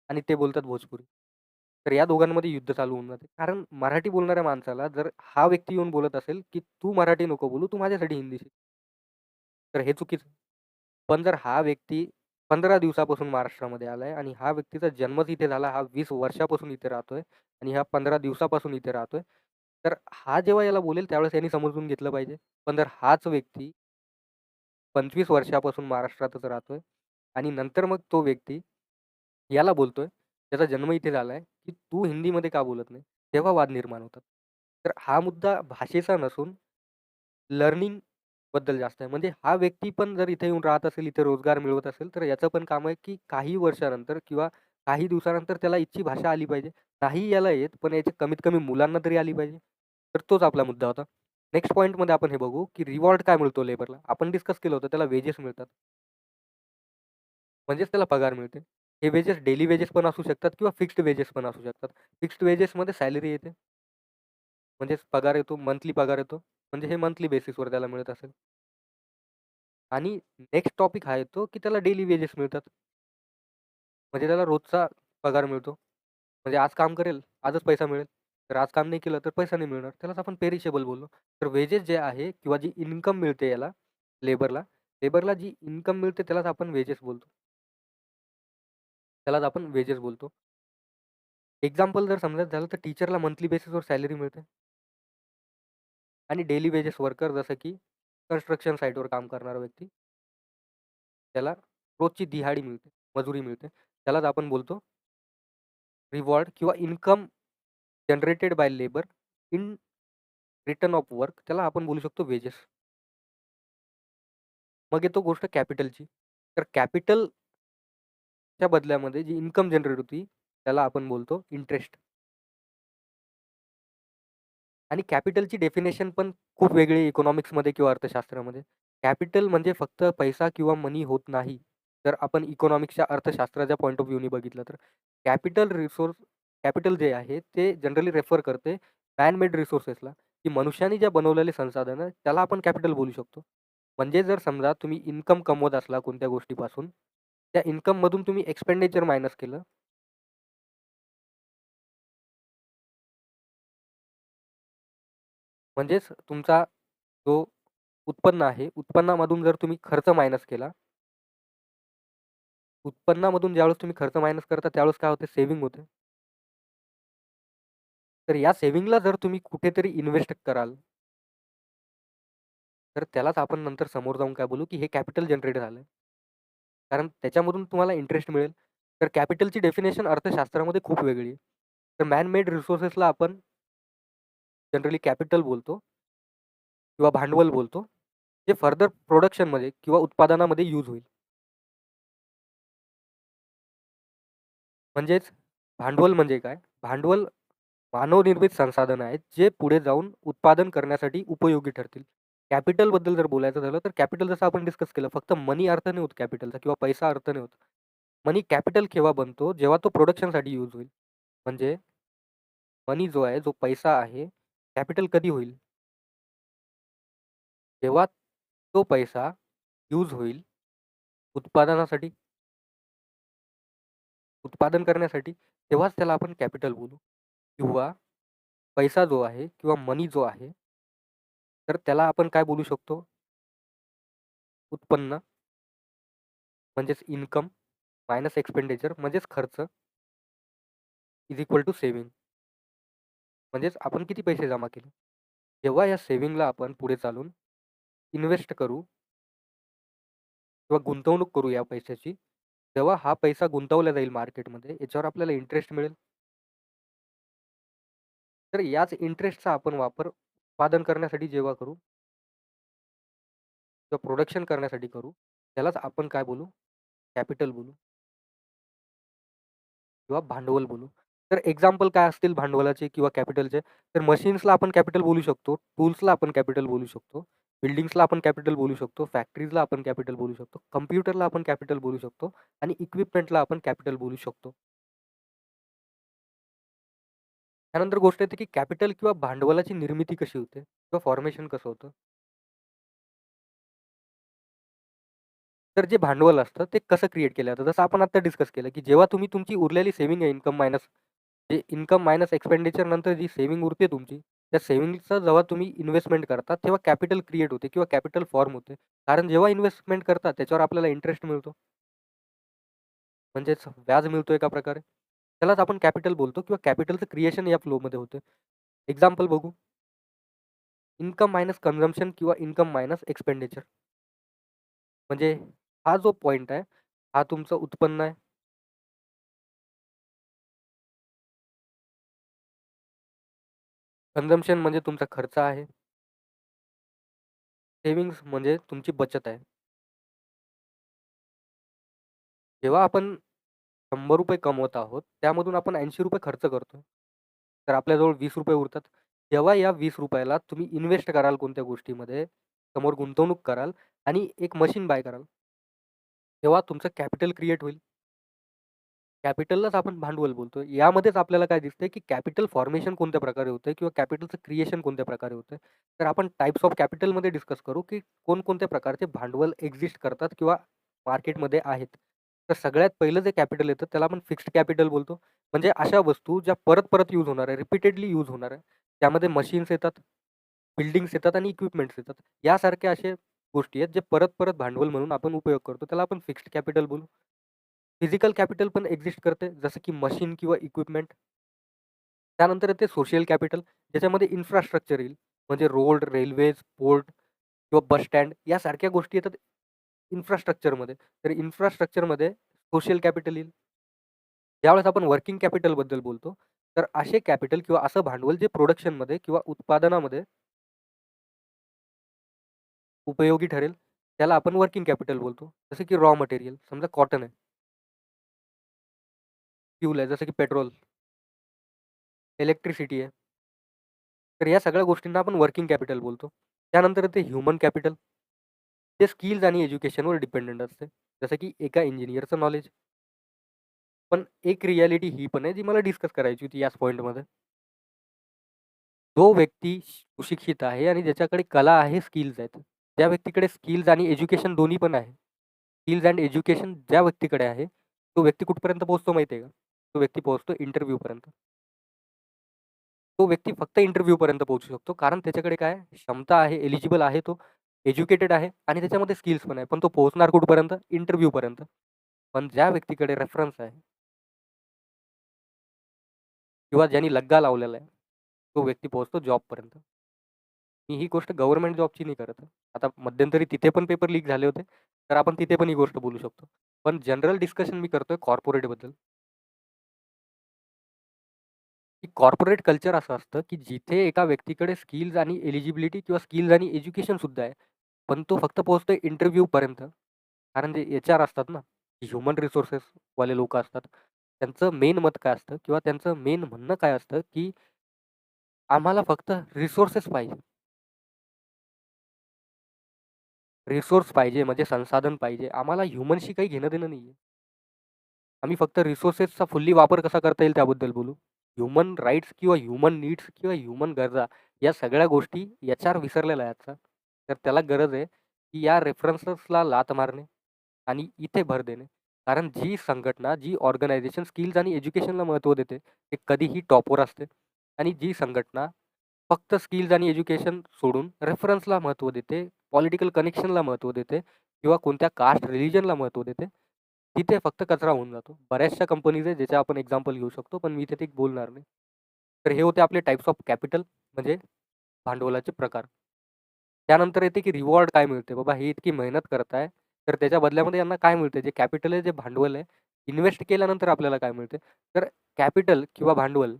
आणि ते बोलतात भोजपुरी. तर या दोघांमध्ये युद्ध चालू होऊन जाते. कारण मराठी बोलणाऱ्या माणसाला जर हा व्यक्ती येऊन बोलत असेल, की "तू मराठी नको बोलू, तू माझ्यासाठी हिंदी शिक." तर हे चुकीचं. पण जर हा व्यक्ती 15 दिवसापासून महाराष्ट्रामध्ये आलाय आणि हा व्यक्तीचा जन्मच इथे झाला, हा 20 वर्षापासून इथे राहतोय आणि हा 15 दिवसापासून इथे राहतोय. तर हा जेव्हा याला बोलेल त्यावेळेस यांनी समजून घेतलं पाहिजे. पण जर हाच व्यक्ती 25 वर्षापासून महाराष्ट्रातच राहतोय आणि नंतर मग तो व्यक्ती याला बोलतोय, त्याचा जन्म इथे झालाय, की "तू हिंदीमध्ये का बोलत नाही?" तेव्हा वाद निर्माण होतात. तर हा मुद्दा भाषेचा नसून लर्निंग बद्दल जास्त आहे. म्हणजे हा व्यक्ती पण जर इथे येऊन राहत असेल, इथे रोजगार मिळवत असेल, तर याचं पण काम आहे, की काही वर्षानंतर किंवा काही दिवसानंतर त्याला इथची भाषा आली पाहिजे. नाही याला येत, पण याची कमीत कमी मुलांना तरी आली पाहिजे. तर तोच आपला मुद्दा होता. नेक्स्ट पॉइंटमध्ये आपण हे बघू, की रिवॉर्ड काय मिळतो लेबरला. आपण डिस्कस केलं होतं, त्याला वेजेस मिळतात. म्हणजेच त्याला पगार मिळते. हे वेजेस डेली वेजेस पण असू शकतात किंवा फिक्स्ड वेजेस पण असू शकतात. फिक्स्ड वेजेसमध्ये सॅलरी येते. म्हणजेच पगार येतो, मंथली पगार येतो. म्हणजे हे मंथली बेसिसवर त्याला मिळत असेल. आणि नेक्स्ट टॉपिक हा येतो, की त्याला डेली वेजेस मिळतात. म्हणजे त्याला रोजचा पगार मिळतो. म्हणजे आज काम करेल, आजच पैसा मिळेल. तर आज काम नाही केलं तर पैसा नाही मिळणार. त्यालाच आपण पेरिशेबल बोललो. तर वेजेस जे आहे किंवा जी इन्कम मिळते याला लेबरला, लेबरला जी इन्कम मिळते त्यालाच आपण वेजेस बोलतो. त्यालाच आपण वेजेस बोलतो. एक्झाम्पल जर समजायचं झालं तर टीचरला मंथली बेसिसवर सॅलरी मिळते आणि डेली वेजेस वर्कर जसं की कन्स्ट्रक्शन साइटवर काम करणारा व्यक्ती त्याला रोजची दिहाडी मिळते, मजुरी मिळते. त्यालाच आपण बोलतो रिवॉर्ड किंवा income generated by labour in return of work त्याला आपण बोलू शकतो वेजेस. मग येतो गोष्ट कॅपिटलची. तर कॅपिटलच्या बदल्यामध्ये जी इन्कम जनरेट होती त्याला आपण बोलतो इंटरेस्ट. आणि कॅपिटलची डेफिनेशन पण खूप वेगळी आहे इकॉनॉमिक्समध्ये किंवा अर्थशास्त्रामध्ये. कॅपिटल म्हणजे फक्त पैसा किंवा मनी होत नाही. जर आपण इकॉनॉमिक्सच्या अर्थशास्त्राच्या पॉइंट ऑफ व्ह्यूनी बघितलं तर. कॅपिटल रिसोर्स कॅपिटल जे आहे ते जनरली रेफर करते मॅन मेड रिसोर्सेसला, की मनुष्याने ज्या बनवलेले संसाधनं त्याला आपण कॅपिटल बोलू शकतो. म्हणजे जर समजा तुम्ही इन्कम कमवत असला कोणत्या गोष्टीपासून, त्या इन्कममधून तुम्ही एक्सपेंडिचर मायनस केलं म्हणजेच तुमचा जो उत्पन्न आहे, उत्पन्नामधून जर तुम्ही खर्च मायनस केला, उत्पन्नामधून ज्यावेळेस तुम्ही खर्च मायनस करता त्यावेळेस काय होते सेव्हिंग होते. तर या सेव्हिंगला जर तुम्ही कुठेतरी इन्व्हेस्ट कराल, तर त्यालाच आपण नंतर समोर जाऊन काय बोलू, की हे कॅपिटल जनरेट झालंय. कारण त्याच्यामधून तुम्हाला इंटरेस्ट मिळेल. तर कॅपिटलची डेफिनेशन अर्थशास्त्रामध्ये खूप वेगळी आहे. तर मॅन मेड रिसोर्सेसला आपण जनरली कॅपिटल बोलतो किंवा भांडवल बोलतो, जे फर्दर प्रोडक्शनमध्ये किंवा उत्पादनामध्ये यूज होईल. म्हणजेच भांडवल म्हणजे काय? भांडवल मानवनिर्मित संसाधन आहेत, जे पुढे जाऊन उत्पादन करण्यासाठी उपयोगी ठरतील. कॅपिटलबद्दल जर बोलायचं झालं, तर कॅपिटल जसं आपण डिस्कस केलं, फक्त मनी अर्थ नाही होत कॅपिटलचा किंवा पैसा अर्थ नाही होत. मनी कॅपिटल केव्हा बनतो? जेव्हा तो प्रोडक्शनसाठी यूज होईल. म्हणजे मनी जो आहे, जो पैसा आहे, कॅपिटल कधी होईल? जेव्हा तो पैसा यूज होईल उत्पादनासाठी, उत्पादन करण्यासाठी, तेव्हाच त्याला आपण कॅपिटल बोलू किंवा पैसा जो आहे किंवा मनी जो आहे, तर त्याला आपण काय बोलू शकतो? उत्पन्न म्हणजेच इन्कम मायनस एक्सपेंडिचर म्हणजेच खर्च इज इक्वल टू सेव्हिंग. म्हणजेच आपण किती पैसे जमा केले. जेव्हा या सेव्हिंगला आपण पुढे चालून इन्व्हेस्ट करू किंवा गुंतवणूक करू या पैशाची, तेव्हा हा पैसा गुंतवला जाईल मार्केटमध्ये. याच्यावर आपल्याला इंटरेस्ट मिळेल. तर याच इंटरेस्टचा आपण वापर उत्पादन करण्यासाठी जेव्हा करू किंवा प्रोडक्शन करण्यासाठी करू, त्यालाच आपण काय बोलू? कॅपिटल बोलू. किंवा भांडवल बोलू. तर एक्झाम्पल काय असतील भांडवलाचे किंवा कॅपिटलचे? तर मशीन्सला आपण कॅपिटल बोलू शकतो. टूल्सला आपण कॅपिटल बोलू शकतो. बिल्डिंग्सला आपण कॅपिटल बोलू शकतो. फॅक्टरीजला आपण कॅपिटल बोलू शकतो. कॉम्प्युटरला आपण कॅपिटल बोलू शकतो आणि इक्विपमेंटला आपण कॅपिटल बोलू शकतो. त्यानंतर गोष्ट येते की कॅपिटल किंवा भांडवलाची निर्मिती कशी होते किंवा फॉर्मेशन कसं होतं? तर जे भांडवल असतं ते कसं क्रिएट केलं जातं? जसं आपण आता डिस्कस केलं, की जेव्हा तुम्ही तुमची उरलेली सेव्हिंग आहे इन्कम मायनस एक्सपेंडिचर नंतर जी सेव्हिंग उरते तुमची त्या सेव्हिंग्जचं जेव्हा तुम्ही इन्व्हेस्टमेंट करता, तेव्हा कॅपिटल क्रिएट होते किंवा कॅपिटल फॉर्म होते. कारण जेव्हा इन्व्हेस्टमेंट करता त्याच्यावर आपल्याला इंटरेस्ट मिळतो. म्हणजेच व्याज मिळतो एका प्रकारे. त्यालाच आपण कॅपिटल बोलतो किंवा कॅपिटलचं क्रिएशन या फ्लोमध्ये होतं. एक्झाम्पल बघू. इन्कम मायनस कन्झम्पशन किंवा इन्कम मायनस एक्सपेंडिचर. म्हणजे हा जो पॉइंट आहे, हा तुमचं उत्पन्न आहे. कन्झम्पशन म्हणजे तुमचा खर्च आहे. सेव्हिंग्ज म्हणजे तुमची बचत आहे. जेव्हा आपण ₹100 कमवत आहोत, त्यामधून आपण ₹80 खर्च करतो. तर आपल्याजवळ ₹20 उरतात. जेव्हा या ₹20 तुम्ही इन्व्हेस्ट कराल कोणत्या गोष्टीमध्ये, समोर गुंतवणूक कराल आणि एक मशीन बाय कराल, तेव्हा तुमचं कॅपिटल क्रिएट होईल. कॅपिटललाच आपण भांडवल बोलतो. यामध्येच आपल्याला काय दिसतंय, की कॅपिटल फॉर्मेशन कोणत्या प्रकारे होतंय किंवा कॅपिटलचं क्रिएशन कोणत्या प्रकारे होतंय. तर आपण टाइप्स ऑफ कॅपिटलमध्ये डिस्कस करू, की कोणकोणत्या प्रकारचे भांडवल एक्झिस्ट करतात किंवा मार्केटमध्ये आहेत. तर सगळ्यात पहिलं जे कॅपिटल येतं त्याला आपण फिक्स्ड कॅपिटल बोलतो. म्हणजे अशा वस्तू ज्या परत-परत यूज होणार आहे, रिपीटेडली यूज होणार आहे. त्यामध्ये मशीन्स येतात, बिल्डिंग्स येतात आणि इक्विपमेंट्स येतात. यासारख्या अशा गोष्टी आहेत, जे परत-परत भांडवल म्हणून आपण उपयोग करतो. त्याला आपण फिक्स्ड कॅपिटल बोलू. फिजिकल कॅपिटल पण एक्झिस्ट करते, जसं की मशीन किंवा इक्विपमेंट. त्यानंतर येते सोशल कॅपिटल, ज्याच्यामध्ये इन्फ्रास्ट्रक्चर येईल. म्हणजे रोड, रेल्वेज, पोर्ट किंवा बस स्टँड यासारख्या गोष्टी येतात इन्फ्रास्ट्रक्चरमध्ये. तर इन्फ्रास्ट्रक्चरमध्ये सोशल कॅपिटल येईल. ज्यावेळेस आपण वर्किंग कॅपिटलबद्दल बोलतो, तर असे कॅपिटल किंवा असं भांडवल जे प्रोडक्शनमध्ये किंवा उत्पादनामध्ये उपयोगी ठरेल, त्याला आपण वर्किंग कॅपिटल बोलतो. जसं की रॉ मटेरियल, समजा कॉटन आहे, फ्यूल आहे, जसं की पेट्रोल, इलेक्ट्रिसिटी आहे. तर या सगळ्या गोष्टींना आपण वर्किंग कॅपिटल बोलतो. त्यानंतर येते ह्युमन कॅपिटल. ते स्किल्स आणि एज्युकेशनवर डिपेंडंट असते. जसं की एका इंजिनिअरचं नॉलेज. पण एक रिॲलिटी ही पण आहे, जी मला डिस्कस करायची होती याच पॉइंटमध्ये. जो व्यक्ती सुशिक्षित आहे आणि ज्याच्याकडे कला आहे, स्किल्स आहेत. त्या व्यक्तीकडे स्किल्स आणि एज्युकेशन दोन्ही पण आहे. स्किल्स अँड एज्युकेशन ज्या व्यक्तीकडे आहे, तो व्यक्ती कुठपर्यंत पोहोचतो माहिती आहे का? तो व्यक्ती पोहोचतो इंटरव्ह्यूपर्यंत. तो व्यक्ती फक्त इंटरव्ह्यूपर्यंत पोहोचू शकतो. कारण त्याच्याकडे काय क्षमता आहे, एलिजिबल आहे तो, एज्युकेटेड आहे आणि त्याच्यामध्ये स्किल्स पण आहे. पण तो पोहोचणार कुठपर्यंत? इंटरव्ह्यूपर्यंत. पण ज्या व्यक्तीकडे रेफरन्स आहे किंवा ज्यांनी लग्गा लावलेला आहे, तो व्यक्ती पोहोचतो जॉबपर्यंत. मी ही गोष्ट गव्हर्नमेंट जॉबची नाही करत आहे. आता मध्यंतरी तिथे पण पेपर लीक झाले होते. तर आपण तिथे पण ही गोष्ट बोलू शकतो. पण जनरल डिस्कशन मी करतोय कॉर्पोरेटबद्दल. की कॉर्पोरेट कल्चर असं असतं, की जिथे एका व्यक्तीकडे स्किल्स आणि एलिजिबिलिटी किंवा स्किल्स आणि एज्युकेशन सुद्धा आहे. पण तो फक्त पोहोचतोय इंटरव्ह्यूपर्यंत. कारण जे एच-आर असतात ना, ह्युमन रिसोर्सेस वाले लोकं असतात. त्यांचं मेन मत काय असतं किंवा त्यांचं मेन म्हणणं काय असतं, की आम्हाला फक्त रिसोर्सेस पाहिजे. रिसोर्स पाहिजे म्हणजे संसाधन पाहिजे. आम्हाला ह्युमनशी काही घेणं-देणं नाहीये. आम्ही फक्त रिसोर्सेसचा फुल्ली वापर कसा करता येईल त्याबद्दल बोलू. ह्युमन राइट्स किंवा ह्युमन नीड्स किंवा ह्युमन गरजा या सगळ्या गोष्टी एच-आर विसरलेला आहे आजचा. तर त्याला गरज आहे, की या रेफरन्सेसला लाथ मारणे आणि इथे भर देणे. कारण जी संघटना, जी ऑर्गनायझेशन स्किल्स आणि एज्युकेशनला महत्त्व देते, ते कधीही टॉपवर असते आणि जी संघटना फक्त स्किल्स आणि एज्युकेशन सोडून रेफरन्सला महत्त्व देते, पॉलिटिकल कनेक्शनला महत्त्व देते किंवा कोणत्या कास्ट, रिलिजनला महत्त्व देते, तिथे फक्त कचरा होऊन जातो. बऱ्याचशा कंपनीज आहेत ज्याचे आपण एक्झाम्पल घेऊ शकतो, पण मी इथे ते बोलणार नाही. तर हे होते आपले टाइप्स ऑफ कॅपिटल म्हणजे भांडवलाचे प्रकार. त्यानंतर येते की रिवॉर्ड काय मिळते? बाबा ही इतकी मेहनत करताय, तर त्याच्या बदल्यामध्ये यांना काय मिळते? जे कॅपिटल आहे, जे भांडवल आहे, इन्व्हेस्ट केल्यानंतर आपल्याला काय मिळते? तर कॅपिटल किंवा भांडवल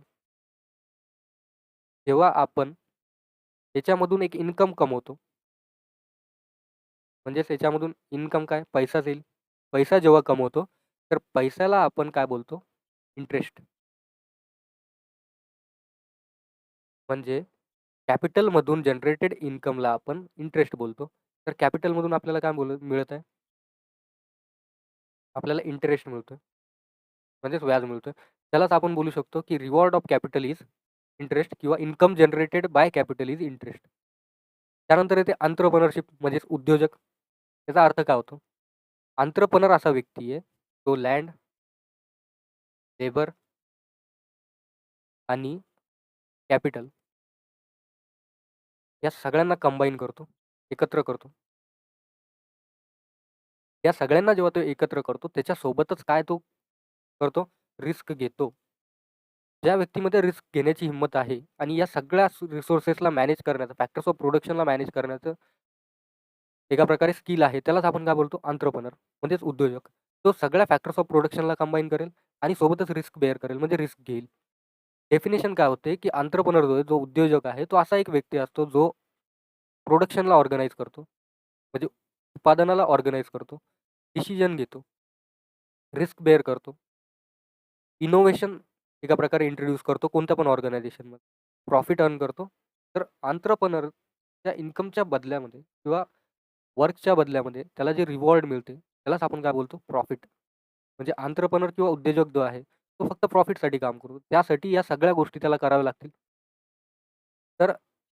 जेव्हा आपण त्याच्यामधून एक इन्कम कमवतो, म्हणजेच याच्यामधून इन्कम काय? पैसाच येईल. पैसा जेव्हा कमवतो, तर पैशाला आपण काय बोलतो? इंटरेस्ट. म्हणजे कॅपिटलमधून जनरेटेड इन्कमला आपण इंटरेस्ट बोलतो. तर कॅपिटलमधून आपल्याला काय मिळत आहे? आपल्याला इंटरेस्ट मिळतोय, म्हणजेच व्याज मिळतोय. त्यालाच आपण बोलू शकतो, की reward of capital is interest किंवा income generated by capital is interest. त्यानंतर येते एंटरप्रेन्योरशिप म्हणजेच उद्योजक. त्याचा अर्थ काय होतो? एंटरप्रेन्योर असा व्यक्ती आहे, तो लँड, लेबर आणि कॅपिटल या सगळ्यांना कंबाईन करतो, एकत्र करतो. या सगळ्यांना जेव्हा तो एकत्र करतो, त्याच्यासोबतच काय तो करतो, रिस्क घेतो. ज्या व्यक्तीमध्ये रिस्क घेण्याची हिंमत आहे आणि या सगळ्या रिसोर्सेसला मॅनेज करण्याचं, फॅक्टर्स ऑफ प्रोडक्शनला मॅनेज करण्याचं एका प्रकारे स्किल आहे, त्यालाच आपण काय बोलतो, एंटरप्रेन्योर म्हणजेच उद्योजक. तो सगळ्या फॅक्टर्स ऑफ प्रोडक्शनला कंबाईन करेल आणि सोबतच रिस्क बेअर करेल, म्हणजे रिस्क घेईल. डेफिनेशन काय होते, की एंटरप्रेन्योर जो आहे, जो उद्योजक आहे, तो असा एक व्यक्ती असतो, जो प्रोडक्शनला ऑर्गनाइज करतो. म्हणजे उत्पादनाला ऑर्गनाइज करतो, डिसिजन घेतो, रिस्क बेअर करतो, इनोव्हेशन एका प्रकारे इंट्रोड्यूस करतो कोणत्या पण ऑर्गनायझेशनमध्ये, प्रॉफिट अर्न करतो. तर एंटरप्रेन्योरच्या इन्कमच्या बदल्यामध्ये किंवा वर्कच्या बदल्यामध्ये त्याला जे रिवॉर्ड मिळते, त्यालाच आपण काय बोलतो, प्रॉफिट. म्हणजे एंटरप्रेन्योर किंवा उद्योजक जो आहे, तो फक्त प्रॉफिटसाठी काम करतो. त्यासाठी या सगळ्या गोष्टी त्याला कराव्या लागतील. तर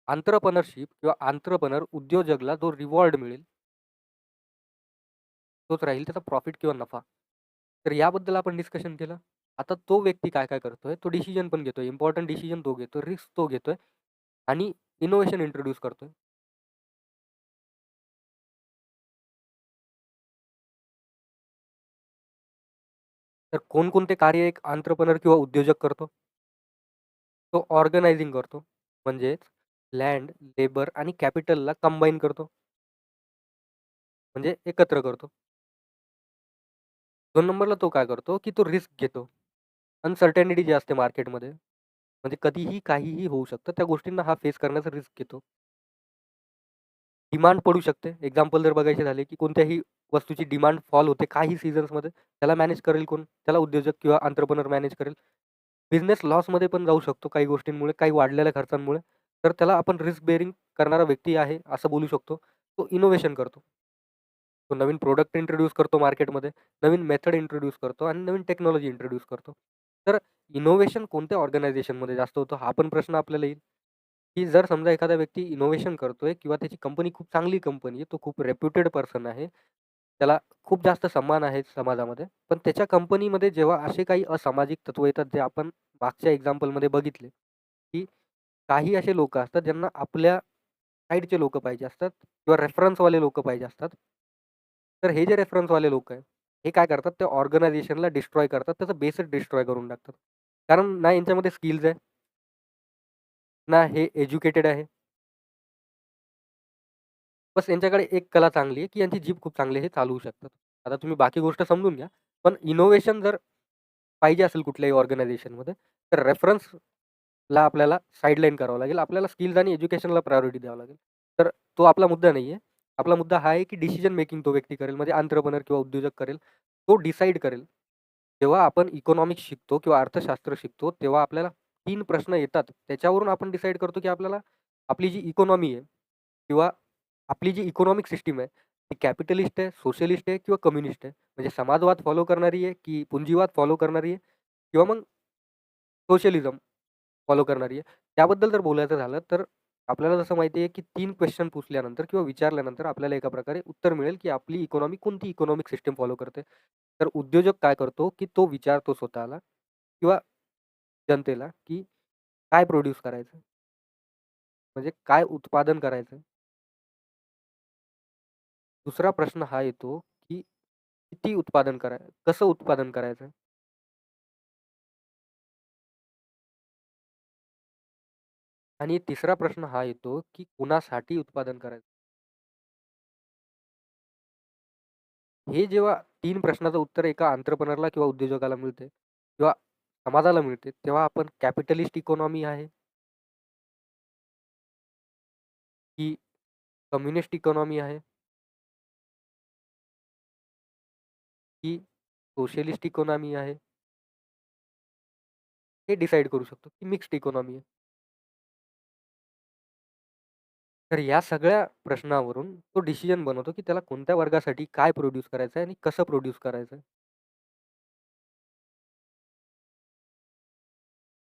एंटरप्रेन्योरशिप किंवा एंटरप्रेन्योर उद्योजकला जो रिवॉर्ड मिळेल, तोच राहील त्याचा प्रॉफिट किंवा नफा. तर याबद्दल आपण डिस्कशन केलं. आता तो व्यक्ती काय-काय करतोय, तो डिसिजन पण घेतोय. इम्पोर्टंट डिसिजन तो घेतोय, रिस्क तो घेतोय आणि इनोव्हेशन इंट्रोड्यूस करतोय. तर कोणकोणते कार्य एक एंटरप्रेन्योर किंवा उद्योजक करतो? तो ऑर्गनायझिंग करतो. म्हणजेच लँड, लेबर आणि कॅपिटलला कंबाईन करतो. म्हणजे एकत्र करतो. 2 नंबरला तो काय करतो, की तो रिस्क घेतो. अनसर्टेनिटी जी असते मार्केटमध्ये, म्हणजे कधीही काहीही होऊ शकतं. त्या गोष्टींना हा फेस करण्याचा रिस्क घेतो. डिमांड पडू शकते. एक्झाम्पल जर बघायचे झाले, की कोणत्याही वस्तूची डिमांड फॉल होते काही सीझन्समध्ये. त्याला मॅनेज करेल कोण? त्याला उद्योजक किंवा एंटरप्रेन्योर मॅनेज करेल. बिझनेस लॉसमध्ये पण जाऊ शकतो काही गोष्टींमुळे, काही वाढलेल्या खर्चांमुळे. तर त्याला आपण रिस्क बेअरिंग करणारा व्यक्ती आहे असं बोलू शकतो. तो इनोव्हेशन करतो. तो नवीन प्रॉडक्ट इंट्रोड्यूस करतो मार्केटमध्ये, नवीन मेथड इंट्रोड्यूस करतो आणि नवीन टेक्नॉलॉजी इंट्रोड्यूस करतो. तर इनोव्हेशन कोणत्या ऑर्गनायझेशनमध्ये जास्त होतं हा पण प्रश्न आपल्याला येईल, की जर समजा एखादा व्यक्ती इनोव्हेशन करतोय किंवा त्याची कंपनी खूप चांगली कंपनी आहे, तो खूप रेप्युटेड पर्सन आहे, त्याला खूप जास्त सन्मान आहे समाजामध्ये. पण त्याच्या कंपनीमध्ये जेव्हा असे काही असामाजिक तत्व येतात, जे आपण मागच्या एक्झाम्पलमध्ये बघितले, की काही असे लोकं असतात ज्यांना आपल्या साइडचे लोकं पाहिजे असतात किंवा रेफरन्सवाले लोकं पाहिजे असतात. तर हे जे रेफरन्सवाले लोकं आहेत, हे काय करतात, त्या ऑर्गनायझेशनला डिस्ट्रॉय करतात. त्याचा बेसच डिस्ट्रॉय करून टाकतात. कारण ना यांच्यामध्ये स्किल्स आहे, ना हे एज्युकेटेड आहे. बस यांच्याकडे एक कला चांगली आहे, की यांची जीभ खूप चांगली आहे, हे चालवू शकतात. आता तुम्ही बाकी गोष्ट समजून घ्या. पण इनोव्हेशन जर पाहिजे असेल कुठल्याही ऑर्गनायझेशनमध्ये, तर रेफरन्सला आपल्याला साइडलाईन करावं लागेल. आपल्याला स्किल्स आणि एज्युकेशनला प्रायोरिटी द्यावं लागेल. तर तो आपला मुद्दा नाहीये. आपला मुद्दा हा आहे, की डिसिजन मेकिंग तो व्यक्ती करेल, म्हणजे एंटरप्रेन्योर किंवा उद्योजक करेल. तो डिसाईड करेल. जेव्हा आपण इकॉनॉमिक्स शिकतो किंवा अर्थशास्त्र शिकतो, तेव्हा आपल्याला 3 प्रश्न येतात. त्याच्यावरून आपण डिसाईड करतो, की आपल्याला आपली जी इकॉनॉमी आहे किंवा आपली जी इकॉनॉमिक सिस्टम आहे, ती कॅपिटलिस्ट आहे, सोशलिस्ट आहे किंवा कम्युनिस्ट आहे. म्हणजे समाजवाद फॉलो करणारी आहे, की पुंजीवाद फॉलो करणारी आहे किंवा मग सोशलिझम फॉलो करणारी आहे. त्याबद्दल जर बोलायचं झालं, तर आपल्याला जसं माहिती आहे, की 3 क्वेश्चन पुसल्यानंतर किंवा विचारल्यानंतर आपल्याला एका प्रकारे उत्तर मिळेल, की आपली इकॉनॉमी कोणती इकॉनॉमिक सिस्टम फॉलो करते. तर उद्योजक काय करतो, की तो विचारतो स्वतःला किंवा जनतेला, की काय प्रोड्यूस करायचं? म्हणजे काय उत्पादन करायचं? दुसरा प्रश्न हा येतो, की किती उत्पादन कसं उत्पादन करायचं? आणि तिसरा प्रश्न हा येतो, की कुणासाठी उत्पादन करायचं? हे जेव्हा 3 प्रश्नाचं उत्तर एका एंटरप्रेन्योरला किंवा उद्योजकाला मिळते किंवा समाजाला मिळते, तेव्हा आपण कॅपिटलिस्ट इकॉनॉमी आहे, की कम्युनिस्ट इकॉनॉमी आहे, की सोशलिस्ट इकॉनॉमी आहे, हे डिसाईड करू शकतो, की मिक्स्ड इकॉनॉमी आहे. तर या सगळ्या प्रश्नावरून तो डिसिजन बनवतो, की त्याला कोणत्या वर्गासाठी काय प्रोड्यूस करायचं आहे आणि कसं प्रोड्यूस करायचं आहे.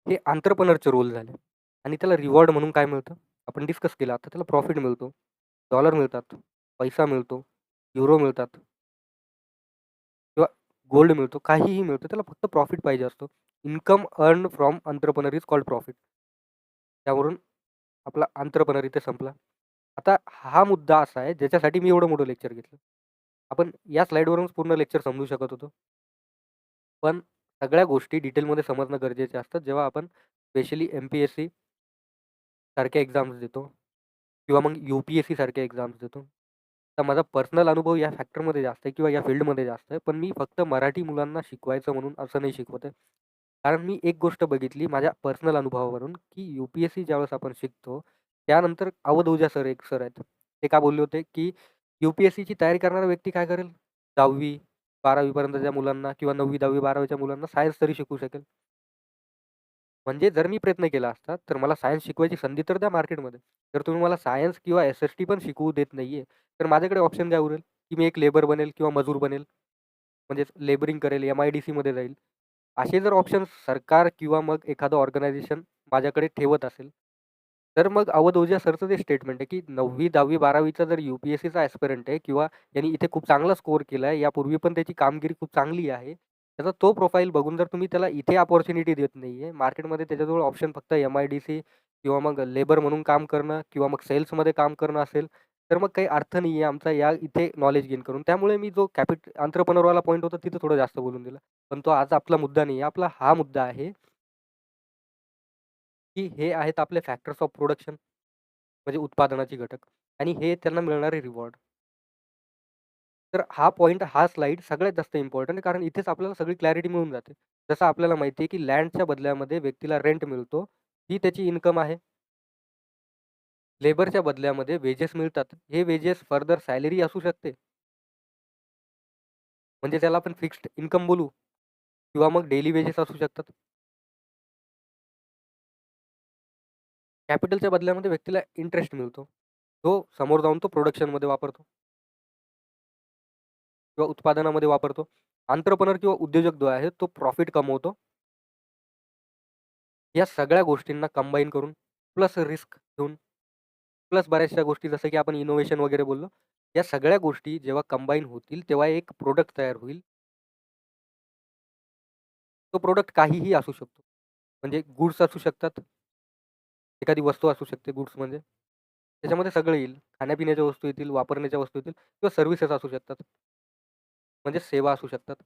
हे एंटरप्रेन्योरचे रोल झाले आणि त्याला रिवॉर्ड म्हणून काय मिळतं? आपण डिस्कस केलं आता त्याला प्रॉफिट मिळतो, डॉलर मिळतात, पैसा मिळतो, युरो मिळतात किंवा गोल्ड मिळतो, काहीही मिळतं. त्याला फक्त प्रॉफिट पाहिजे असतो. Income earned from entrepreneur is called profit. त्यावरून आपला एंटरप्रेन्योर इथे संपला. आता हा मुद्दा असा आहे ज्याच्यासाठी मी एवढं मोठं लेक्चर घेतलं. आपण या स्लाईडवरूनच पूर्ण लेक्चर समजू शकत होतो. पण सगळ्या गोष्टी डिटेलमध्ये समजणं गरजेचे असतात जेव्हा आपण स्पेशली एम-पी-एस-सी सारख्या एक्झाम्स देतो किंवा मग यू-पी-एस-सी सारख्या एक्झाम्स देतो. तर माझा पर्सनल अनुभव या फॅक्टरमध्ये जास्त आहे किंवा या फील्डमध्ये जास्त आहे. पण मी फक्त मराठी मुलांना शिकवायचं म्हणून असं नाही शिकवत आहे. कारण मी एक गोष्ट बघितली माझ्या पर्सनल अनुभवावरून, की यू-पी-एस-सी ज्यावेळेस आपण शिकतो, त्यानंतर अवध ओझा सर एक सर आहेत. ते काय बोलले होते, की यू-पी-एस-सीची तयारी करणारा व्यक्ती काय करेल? 10वी 12वी पर्यंतच्या मुलांना किंवा 9वी, 10वी, 12वीच्या मुलांना सायन्स तरी शिकवू शकेल. म्हणजे जर मी प्रयत्न केला असता, तर मला सायन्स शिकवायची संधी तर द्या मार्केटमध्ये. जर तुम्ही मला सायन्स किंवा एस-एस-टी पण शिकवू देत नाहीये, तर माझ्याकडे ऑप्शन काय उरेल? की मी एक लेबर बनेल किंवा मजूर बनेल. म्हणजेच लेबरिंग करेल, एम-आय-डी-सीमध्ये जाईल. असे जर ऑप्शन्स सरकार किंवा मग एखादं ऑर्गनायझेशन माझ्याकडे ठेवत असेल, तर मग अवध ओझा सरचं ते स्टेटमेंट आहे, की 9वी, 10वी, 12वीचा जर यू-पी-एस-सीचा ॲस्पिरंट आहे किंवा यांनी इथे खूप चांगला स्कोर केला आहे, यापूर्वी पण त्याची कामगिरी खूप चांगली आहे. त्याचा तो प्रोफाईल बघून जर तुम्ही त्याला इथे अपॉर्च्युनिटी देत नाहीये, मार्केटमध्ये त्याच्याजवळ ऑप्शन फक्त एम-आय-डी-सी किंवा मग लेबर म्हणून काम करणं किंवा मग सेल्समध्ये काम करणं असेल, तर मग काही अर्थ नाहीये आमचा या इथे नॉलेज गेन करून. त्यामुळे मी जो एंटरप्रेन्योरवाला पॉइंट होता तिथे थोडं जास्त बोलून दिलं. पण तो आज आपला मुद्दा नाही आहे. आपला हा मुद्दा आहे, की हे आहेत आपले फॅक्टर्स ऑफ प्रोडक्शन म्हणजे उत्पादनाचे घटक आणि हे त्यांना मिळणारे रिवॉर्ड. तर हा पॉइंट, हा स्लाईड सगळ्यात जास्त इम्पोर्टंट आहे कारण इथेच आपल्याला सगळी क्लॅरिटी मिळून जाते. जसं आपल्याला माहिती आहे, की लँडच्या बदल्यामध्ये व्यक्तीला रेंट मिळतो. ही त्याची इन्कम आहे. लेबरच्या बदल्यामध्ये वेजेस मिळतात. हे वेजेस फर्दर सॅलरी असू शकते. म्हणजे त्याला आपण फिक्स्ड इन्कम बोलू किंवा मग डेली वेजेस असू शकतात. कॅपिटलच्या बदल्यामध्ये व्यक्तीला इंटरेस्ट मिळतो. तो समोर जाऊन तो प्रोडक्शनमध्ये वापरतो किंवा उत्पादनामध्ये वापरतो. एंटरप्रेन्योर किंवा उद्योजक जो आहे तो प्रॉफिट कमवतो. या सगळ्या गोष्टींना कंबाईन करून प्लस रिस्क घेऊन प्लस बऱ्याचशा गोष्टी जसं की आपण इनोव्हेशन वगैरे बोललो. या सगळ्या गोष्टी जेव्हा कंबाईन होतील तेव्हा एक प्रॉडक्ट तयार होईल. तो प्रॉडक्ट काहीही असू शकतो. म्हणजे गुड्स असू शकतात. एखादी वस्तू असू शकते गुड्स म्हणजे. त्याच्यामध्ये सगळं येईल. खाण्यापिण्याच्या वस्तू येतील, वापरण्याच्या वस्तू येतील किंवा सर्व्हिसेस असू शकतात. म्हणजे सेवा असू शकतात.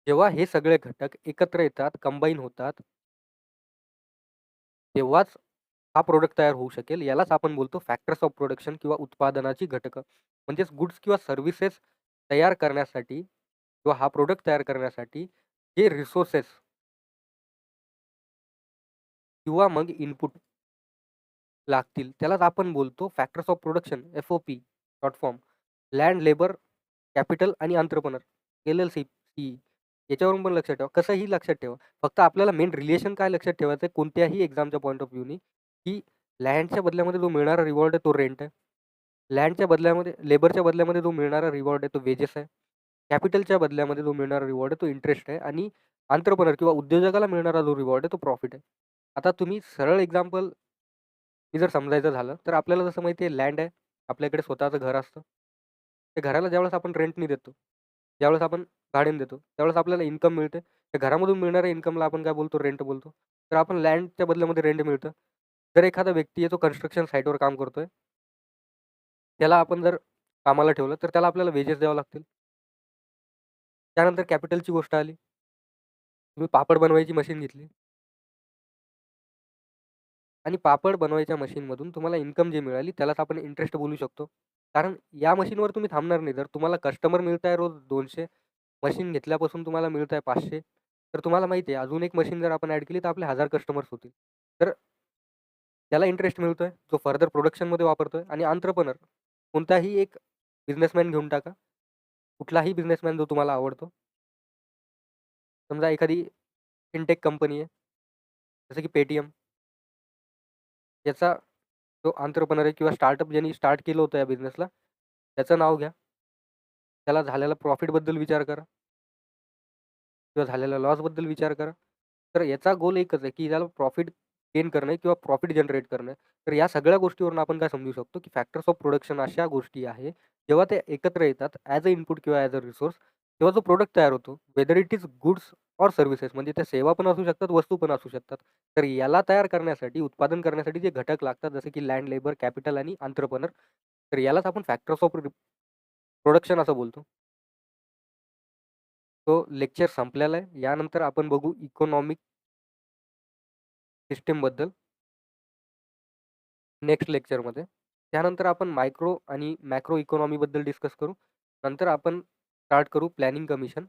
जेव्हा हे सगळे घटक एकत्र येतात, कंबाईन होतात, तेव्हाच हा प्रॉडक्ट तयार होऊ शकेल. यालाच आपण बोलतो फॅक्टर्स ऑफ प्रोडक्शन किंवा उत्पादनाची घटकं. म्हणजेच गुड्स किंवा सर्व्हिसेस तयार करण्यासाठी किंवा हा प्रॉडक्ट तयार करण्यासाठी जे रिसोर्सेस किंवा मग इनपुट लागतील, त्यालाच आपण बोलतो factors of production F O P short form. Land, labour, capital आणि एंटरप्रेन्योर एल-एल-सी. याच्यावरून पण लक्षात ठेवा. कसंही लक्षात ठेवा. फक्त आपल्याला मेन रिलेशन काय लक्षात ठेवायचं आहे कोणत्याही एक्झामच्या पॉइंट ऑफ व्ह्यूनी, की लँडच्या बदल्यामध्ये जो मिळणारा रिवॉर्ड आहे तो रेंट आहे. लँडच्या बदल्यामध्ये लेबरच्या बदल्यामध्ये जो मिळणारा रिवॉर्ड आहे तो वेजेस आहे. कॅपिटलच्या बदल्यामध्ये जो मिळणारा रिवॉर्ड आहे तो इंटरेस्ट आहे आणि एंटरप्रेन्योर किंवा उद्योजकाला मिळणारा जो रिवॉर्ड आहे तो प्रॉफिट आहे. आता तुम्ही सरळ एक्झाम्पल मी जर समजायचं झालं, तर आपल्याला जसं माहिती आहे लँड आहे, आपल्याकडे स्वतःचं घर असतं. त्या घराला ज्यावेळेस आपण रेंटनी देतो, ज्यावेळेस आपण भाड्याने देतो, त्यावेळेस आपल्याला इन्कम मिळते. त्या घरामधून मिळणाऱ्या इन्कमला आपण काय बोलतो? रेंट बोलतो. तर आपण लँडच्या बदल्यामध्ये रेंट मिळतं. जर एखादा व्यक्ती आहे तो कन्स्ट्रक्शन साईटवर काम करतोय, त्याला आपण जर कामाला ठेवलं, तर त्याला आपल्याला वेजेस द्यावे लागतील. त्यानंतर कॅपिटलची गोष्ट आली. तुम्ही पापड बनवायची मशीन घेतली आणि पापड बनवायच्या मशीनमधून तुम्हाला इन्कम जी मिळाली त्यालाच आपण इंटरेस्ट बोलू शकतो. कारण या मशीनवर तुम्ही थांबणार नाही. जर तुम्हाला कस्टमर मिळत आहे रोज 200, मशीन घेतल्यापासून तुम्हाला मिळत आहे 500, तर तुम्हाला माहिती आहे अजून एक मशीन जर आपण ॲड केली तर आपले 1000 कस्टमर्स होतील. तर त्याला इंटरेस्ट मिळतोय, जो फर्दर प्रोडक्शनमध्ये वापरतोय आणि एंटरप्रेन्योर कोणताही एक बिझनेसमॅन घेऊन टाका. कुठलाही बिझनेसमॅन जो तुम्हाला आवडतो. समजा एखादी फिनटेक कंपनी आहे, जसं की Paytm. याचा जो एंटरप्रेन्योर आहे किंवा स्टार्टअप ज्यांनी स्टार्ट केलं होतं या बिझनेसला, त्याचं नाव घ्या. त्याला झालेल्या प्रॉफिटबद्दल विचार करा किंवा झालेल्या लॉसबद्दल विचार करा. तर याचा गोल एकच आहे, की याला प्रॉफिट गेन करणे किंवा प्रॉफिट जनरेट करणे. तर या सगळ्या गोष्टीवरून आपण काय समजू शकतो, की फॅक्टर्स ऑफ प्रोडक्शन अशा गोष्टी आहे, जेव्हा ते एकत्र येतात ॲज अ इनपुट किंवा ॲज अ रिसोर्स, तेव्हा जो प्रॉडक्ट तयार होतो, whether it is goods or services म्हणजे त्या सेवा पण असू शकतात, वस्तू पण असू शकतात. तर याला तयार करण्यासाठी, उत्पादन करण्यासाठी जे घटक लागतात जसे की लँड, लेबर, कॅपिटल आणि एंटरप्रेन्योर तर यालाच आपण फॅक्टर्स ऑफ प्रोडक्शन असं बोलतो. तो लेक्चर संपलेला आहे. यानंतर आपण बघू इकॉनॉमिक सिस्टमबद्दल नेक्स्ट लेक्चरमध्ये. त्यानंतर आपण मायक्रो आणि मॅक्रो इकॉनॉमीबद्दल डिस्कस करू. नंतर आपण स्टार्ट करू प्लॅनिंग कमिशन.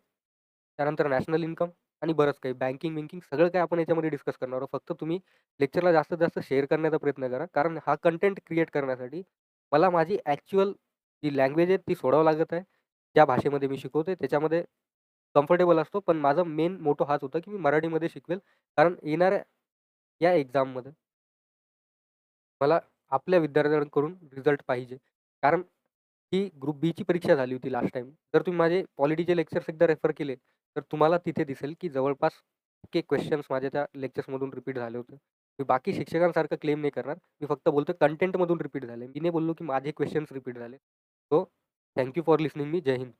त्यानंतर नॅशनल इन्कम आणि बरंच काही बँकिंग-बिंकिंग सगळं काही आपण याच्यामध्ये डिस्कस करणार आहोत. फक्त तुम्ही लेक्चरला जास्तीत जास्त शेअर करण्याचा प्रयत्न करा. कारण हा कंटेंट क्रिएट करण्यासाठी मला माझी ॲक्चुअल जी लँग्वेज आहे ती सोडावं लागत आहे. ज्या भाषेमध्ये मी शिकवतोय त्याच्यामध्ये कम्फर्टेबल असतो. पण माझा मेन मोटो हाच होता, की मी मराठीमध्ये शिकवेल. कारण येणाऱ्या या एक्झाममध्ये मला आपल्या विद्यार्थ्यांकडून रिझल्ट पाहिजे. कारण ही ग्रुप बीची परीक्षा झाली होती लास्ट टाईम. जर तुम्ही माझे पॉलिटीचे लेक्चर्स एकदा रेफर केले, तर तुम्हाला तिथे दिसेल की जवळपास इतके क्वेश्चन्स माझ्या त्या लेक्चर्समधून रिपीट झाले होते. मी बाकी शिक्षकांसारखं क्लेम नाही करणार. मी फक्त बोलतोय कंटेंटमधून रिपीट झाले. मी नाही बोललो की माझे क्वेश्चन्स रिपीट झाले. So thank you for listening me. Jai Hind.